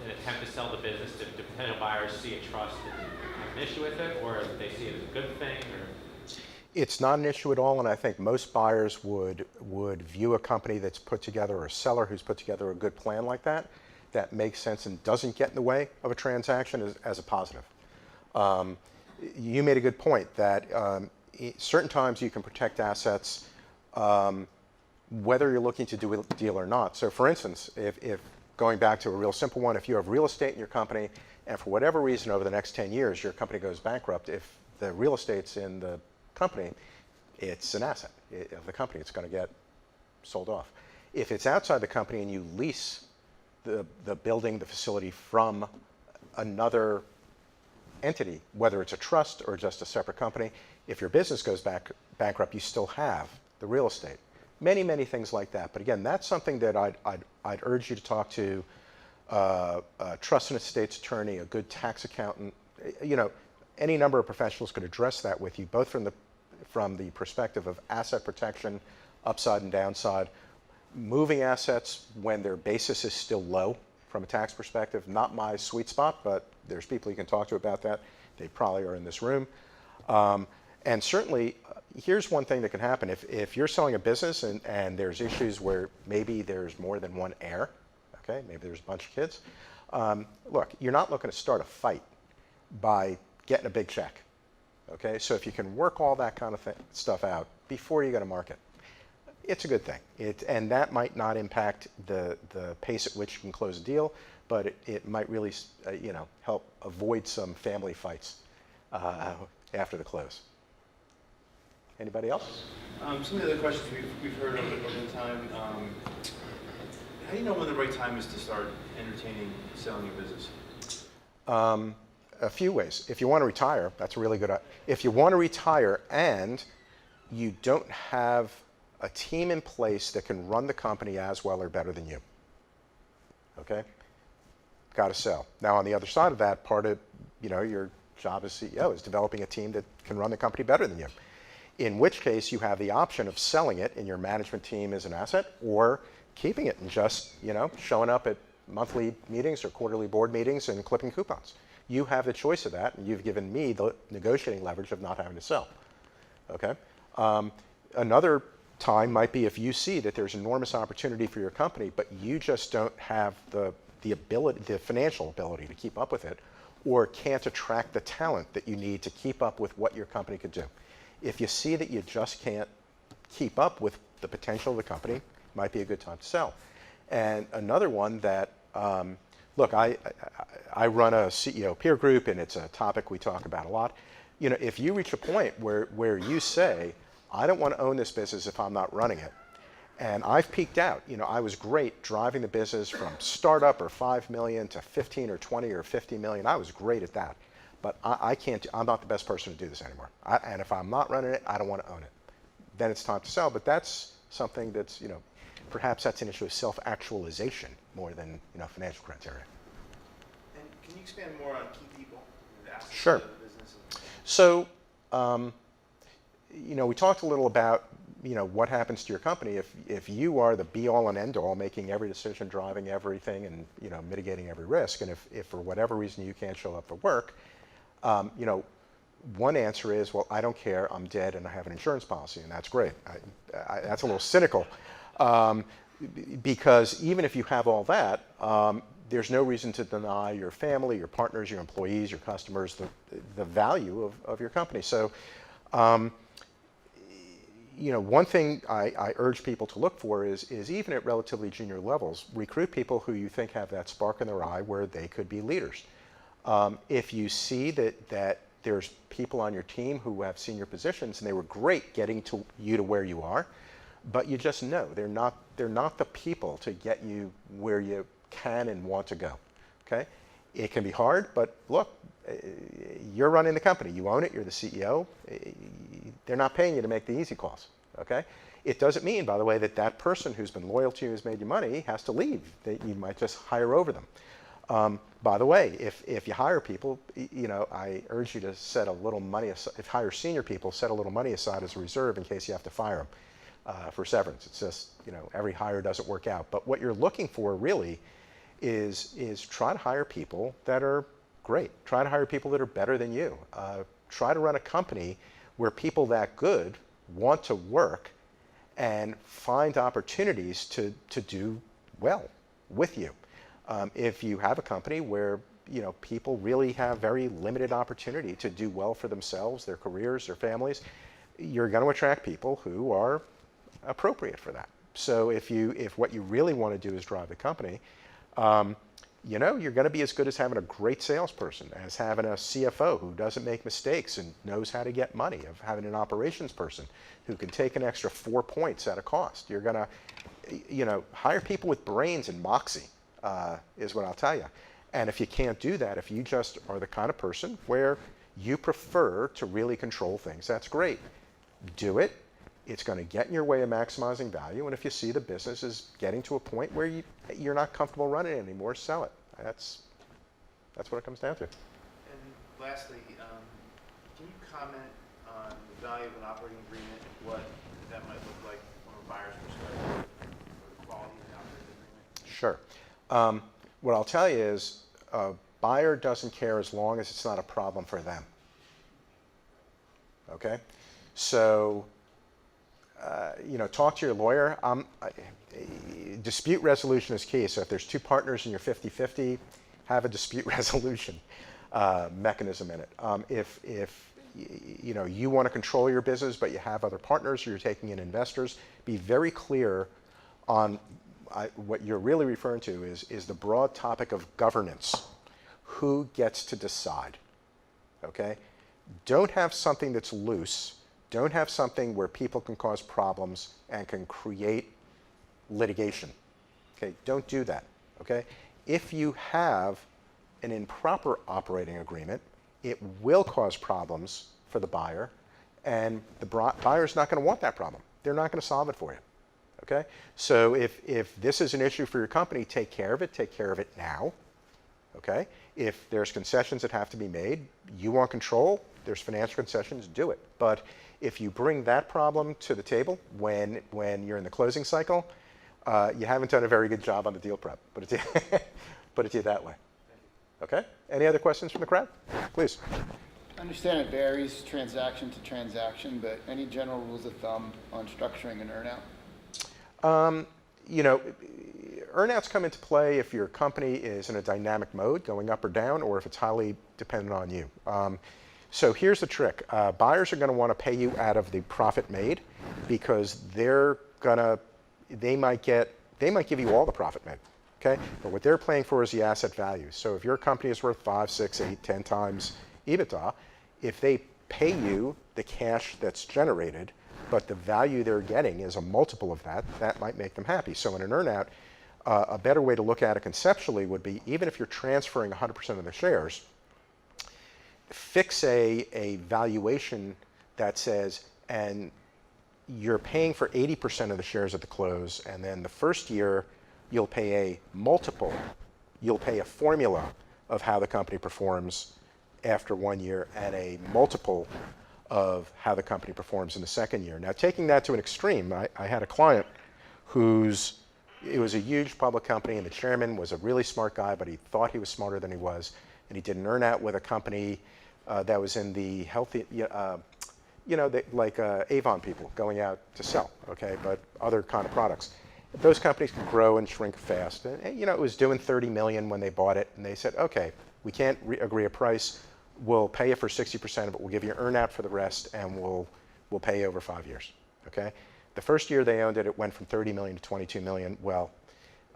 an attempt to sell the business? Do potential buyers see a trust and have an issue with it, or do they see it as a good thing? Or? It's not an issue at all, and I think most buyers would view a company that's put together, or a seller who's put together a good plan like that makes sense and doesn't get in the way of a transaction as a positive. You made a good point that certain times you can protect assets whether you're looking to do a deal or not. So for instance, if going back to a real simple one, if you have real estate in your company and for whatever reason over the next 10 years your company goes bankrupt, if the real estate's in the company, it's an asset of the company. It's going to get sold off. If it's outside the company and you lease the building, the facility from another entity, whether it's a trust or just a separate company, if your business goes bankrupt, you still have the real estate. Many, many things like that. But again, that's something that I'd urge you to talk to a trust and estates attorney, a good tax accountant. Any number of professionals could address that with you, both from the perspective of asset protection, upside and downside, moving assets when their basis is still low from a tax perspective, not my sweet spot, but there's people you can talk to about that. They probably are in this room. And certainly, here's one thing that can happen. If you're selling a business and there's issues where maybe there's more than one heir, okay, maybe there's a bunch of kids, look, you're not looking to start a fight by getting a big check, okay? So if you can work all that kind of stuff out before you go to market, it's a good thing. And that might not impact the pace at which you can close a deal, but it might really help avoid some family fights after the close. Anybody else? Some of the other questions we've heard over the time, how do you know when the right time is to start entertaining selling your business? A few ways. If you want to retire, that's a really good. If you want to retire and you don't have a team in place that can run the company as well or better than you, okay, got to sell. Now, on the other side of that, part of your job as CEO is developing a team that can run the company better than you. In which case, you have the option of selling it in your management team as an asset, or keeping it and just showing up at monthly meetings or quarterly board meetings and clipping coupons. You have the choice of that, and you've given me the negotiating leverage of not having to sell. Okay. Another time might be if you see that there's enormous opportunity for your company, but you just don't have the ability, the financial ability to keep up with it, or can't attract the talent that you need to keep up with what your company could do. If you see that you just can't keep up with the potential of the company, it might be a good time to sell. And another one that, look, I run a CEO peer group, and it's a topic we talk about a lot. If you reach a point where you say, I don't want to own this business if I'm not running it, and I've peaked out. I was great driving the business from startup or 5 million to 15 or 20 or 50 million. I was great at that. But I can't, I'm not the best person to do this anymore. And if I'm not running it, I don't want to own it. Then it's time to sell. But that's something that's, perhaps that's an issue of self-actualization more than, financial criteria. And can you expand more on key people, the assets Sure. of the business? So, we talked a little about, what happens to your company if you are the be-all and end-all, making every decision, driving everything, and, mitigating every risk. And if for whatever reason you can't show up for work, one answer is, well, I don't care, I'm dead, and I have an insurance policy, and that's great. That's a little cynical, because even if you have all that, there's no reason to deny your family, your partners, your employees, your customers, the value of your company. So, one thing I urge people to look for is even at relatively junior levels, recruit people who you think have that spark in their eye where they could be leaders. If you see that there's people on your team who have senior positions and they were great getting you to where you are, but you just know they're not the people to get you where you can and want to go. Okay, it can be hard, but look, you're running the company, you own it, you're the CEO. They're not paying you to make the easy calls. Okay, it doesn't mean, by the way, that person who's been loyal to you, who's made you money, has to leave. You might just hire over them. By the way, if you hire people, I urge you to set a little money aside. If you hire senior people, set a little money aside as a reserve in case you have to fire them for severance. It's just, every hire doesn't work out. But what you're looking for really is try to hire people that are great. Try to hire people that are better than you. Try to run a company where people that good want to work and find opportunities to do well with you. If you have a company where people really have very limited opportunity to do well for themselves, their careers, their families, you're going to attract people who are appropriate for that. So if what you really want to do is drive the company, you're going to be as good as having a great salesperson, as having a CFO who doesn't make mistakes and knows how to get money, of having an operations person who can take an extra 4 points at a cost. You're going to, hire people with brains and moxie. Is what I'll tell you. And if you can't do that, if you just are the kind of person where you prefer to really control things, that's great. Do it. It's going to get in your way of maximizing value. And if you see the business is getting to a point where you're not comfortable running it anymore, sell it. That's what it comes down to. And lastly, can you comment on the value of an operating agreement, what that might look like from a buyer's perspective, or the quality of the operating agreement? Sure. What I'll tell you is a buyer doesn't care as long as it's not a problem for them. Okay? So, talk to your lawyer. Dispute resolution is key. So if there's two partners and you're 50-50, have a dispute resolution mechanism in it. If you want to control your business, but you have other partners or you're taking in investors, be very clear on what you're really referring to is the broad topic of governance. Who gets to decide? Okay? Don't have something that's loose. Don't have something where people can cause problems and can create litigation. Okay? Don't do that. Okay? If you have an improper operating agreement, it will cause problems for the buyer, and the buyer's not going to want that problem. They're not going to solve it for you. Okay? So if this is an issue for your company, take care of it. Take care of it now. Okay? If there's concessions that have to be made, you want control, there's financial concessions, do it. But if you bring that problem to the table when you're in the closing cycle, you haven't done a very good job on the deal prep. Put it to you that way. Okay? Any other questions from the crowd? Please. I understand it varies transaction to transaction, but any general rules of thumb on structuring an earnout? Earnouts come into play if your company is in a dynamic mode, going up or down, or if it's highly dependent on you. So here's the trick. Buyers are going to want to pay you out of the profit made because they might give you all the profit made. Okay? But what they're paying for is the asset value. So if your company is worth 5, 6, 8, 10 times EBITDA, if they pay you the cash that's generated, but the value they're getting is a multiple of that, that might make them happy. So in an earnout, a better way to look at it conceptually would be, even if you're transferring 100% of the shares, fix a valuation that says, and you're paying for 80% of the shares at the close, and then the first year you'll pay a multiple, you'll pay a formula of how the company performs after 1 year and a multiple of how the company performs in the second year. Now, taking that to an extreme, I had a client it was a huge public company, and the chairman was a really smart guy, but he thought he was smarter than he was, and he did an earnout with a company that was in the healthy, like Avon people going out to sell, okay, but other kind of products. Those companies can grow and shrink fast. And, it was doing $30 million when they bought it, and they said, okay, we can't agree a price. We'll pay you for 60% of it. We'll give you an earnout for the rest, and we'll pay you over 5 years, okay? The first year they owned it, it went from 30 million to 22 million. Well,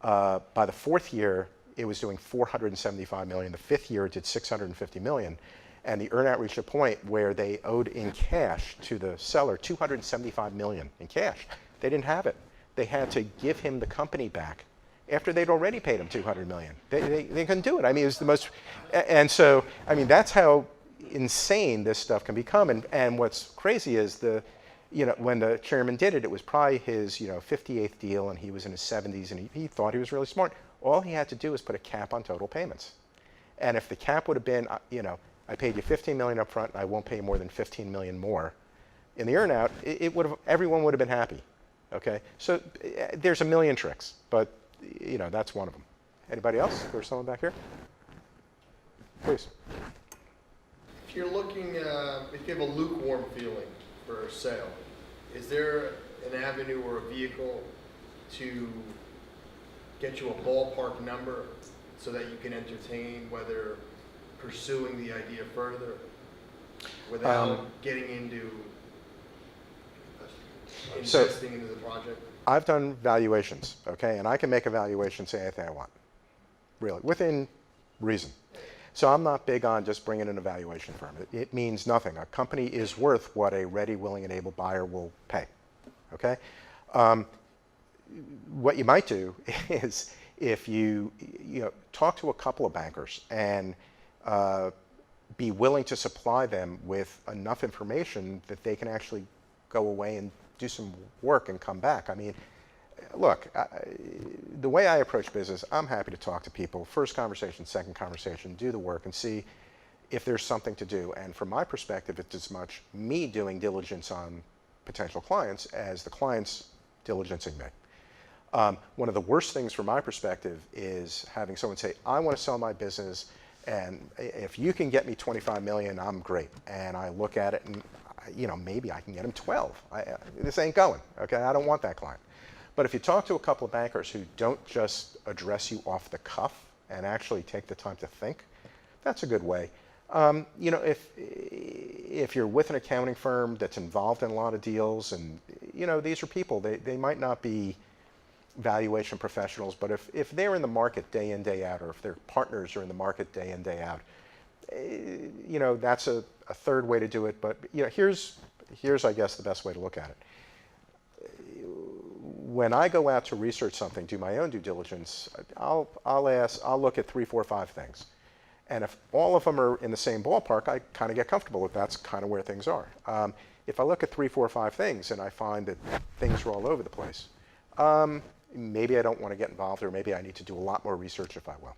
by the fourth year, it was doing 475 million. The fifth year, it did 650 million. And the earnout reached a point where they owed in cash to the seller 275 million in cash. They didn't have it. They had to give him the company back after they'd already paid him 200 million. They couldn't do it. I mean, it was the most, and so, I mean, that's how insane this stuff can become. And what's crazy is when the chairman did it, it was probably his 58th deal, and he was in his 70s, and he thought he was really smart. All he had to do was put a cap on total payments. And if the cap would have been, I paid you 15 million up front, and I won't pay more than 15 million more in the earnout, everyone would have been happy. Okay, so there's a million tricks, but that's one of them. Anybody else? There's someone back here. Please. If you're looking, if you have a lukewarm feeling for a sale, is there an avenue or a vehicle to get you a ballpark number so that you can entertain whether pursuing the idea further without getting into investing into the project? I've done valuations, okay, and I can make a valuation, say anything I want, really, within reason. So I'm not big on just bringing in a valuation firm. It means nothing. A company is worth what a ready, willing, and able buyer will pay, okay? What you might do is if you talk to a couple of bankers and be willing to supply them with enough information that they can actually go away and do some work and come back. I mean, look, the way I approach business, I'm happy to talk to people. First conversation, second conversation, do the work and see if there's something to do. And from my perspective, it's as much me doing diligence on potential clients as the clients diligencing me. One of the worst things from my perspective is having someone say, I want to sell my business, and if you can get me 25 million, I'm great. And I look at it and, maybe I can get him 12. This ain't going, okay? I don't want that client. But if you talk to a couple of bankers who don't just address you off the cuff and actually take the time to think, that's a good way. If you're with an accounting firm that's involved in a lot of deals, and these are people, they might not be valuation professionals, but if they're in the market day in, day out, or if their partners are in the market day in, day out, that's a third way to do it. But here's I guess the best way to look at it. When I go out to research something, do my own due diligence, I'll look at 3, 4, 5 things. And if all of them are in the same ballpark, I kind of get comfortable with that's kind of where things are. If I look at 3, 4, 5 things and I find that things are all over the place, maybe I don't want to get involved, or maybe I need to do a lot more research if I will.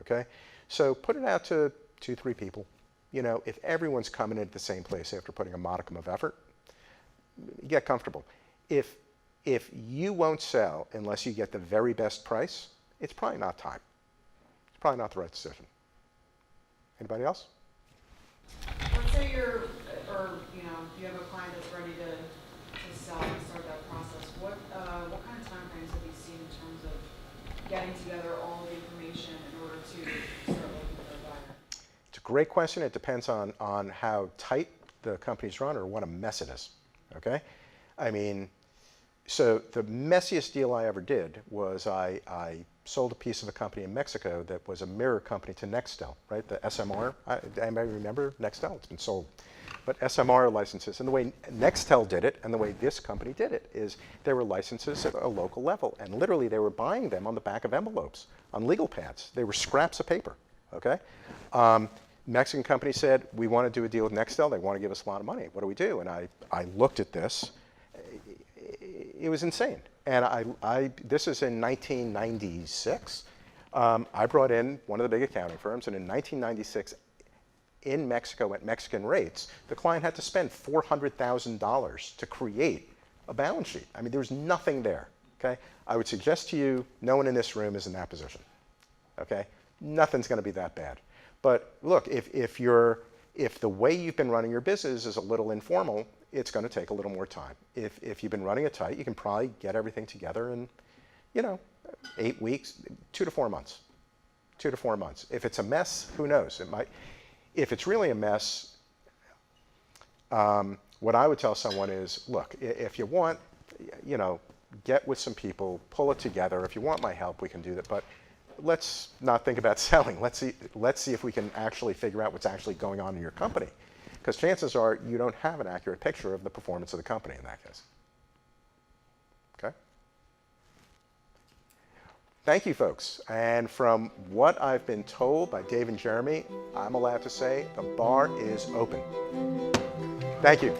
Okay? So put it out to 2, 3 people. If everyone's coming in at the same place after putting a modicum of effort, get comfortable. If you won't sell unless you get the very best price, it's probably not time. It's probably not the right decision. Anybody else? Let's say you have a client that's ready to sell and start that process. What kind of time frames have you seen in terms of getting together all the information in order to start looking for a buyer? It's a great question. It depends on how tight the company's run or what a mess it is. Okay? I mean, so the messiest deal I ever did was I sold a piece of a company in Mexico that was a mirror company to Nextel, right? The SMR. Anybody remember Nextel? It's been sold. But SMR licenses, and the way Nextel did it and the way this company did it is there were licenses at a local level, and literally they were buying them on the back of envelopes, on legal pads. They were scraps of paper, okay? Mexican company said, we want to do a deal with Nextel. They want to give us a lot of money. What do we do? And I looked at this. It was insane. And this is in 1996. I brought in one of the big accounting firms, and in 1996, in Mexico at Mexican rates, the client had to spend $400,000 to create a balance sheet. I mean, there was nothing there, okay? I would suggest to you, no one in this room is in that position, okay? Nothing's gonna be that bad. But look, if the way you've been running your business is a little informal, it's going to take a little more time. If you've been running it tight, you can probably get everything together in, 8 weeks, 2 to 4 months. 2 to 4 months. If it's a mess, who knows? It might. If it's really a mess, what I would tell someone is, look, if you want, get with some people, pull it together. If you want my help, we can do that. But let's not think about selling. Let's see if we can actually figure out what's actually going on in your company. Because chances are you don't have an accurate picture of the performance of the company in that case. Okay? Thank you, folks. And from what I've been told by Dave and Jeremy, I'm allowed to say the bar is open. Thank you.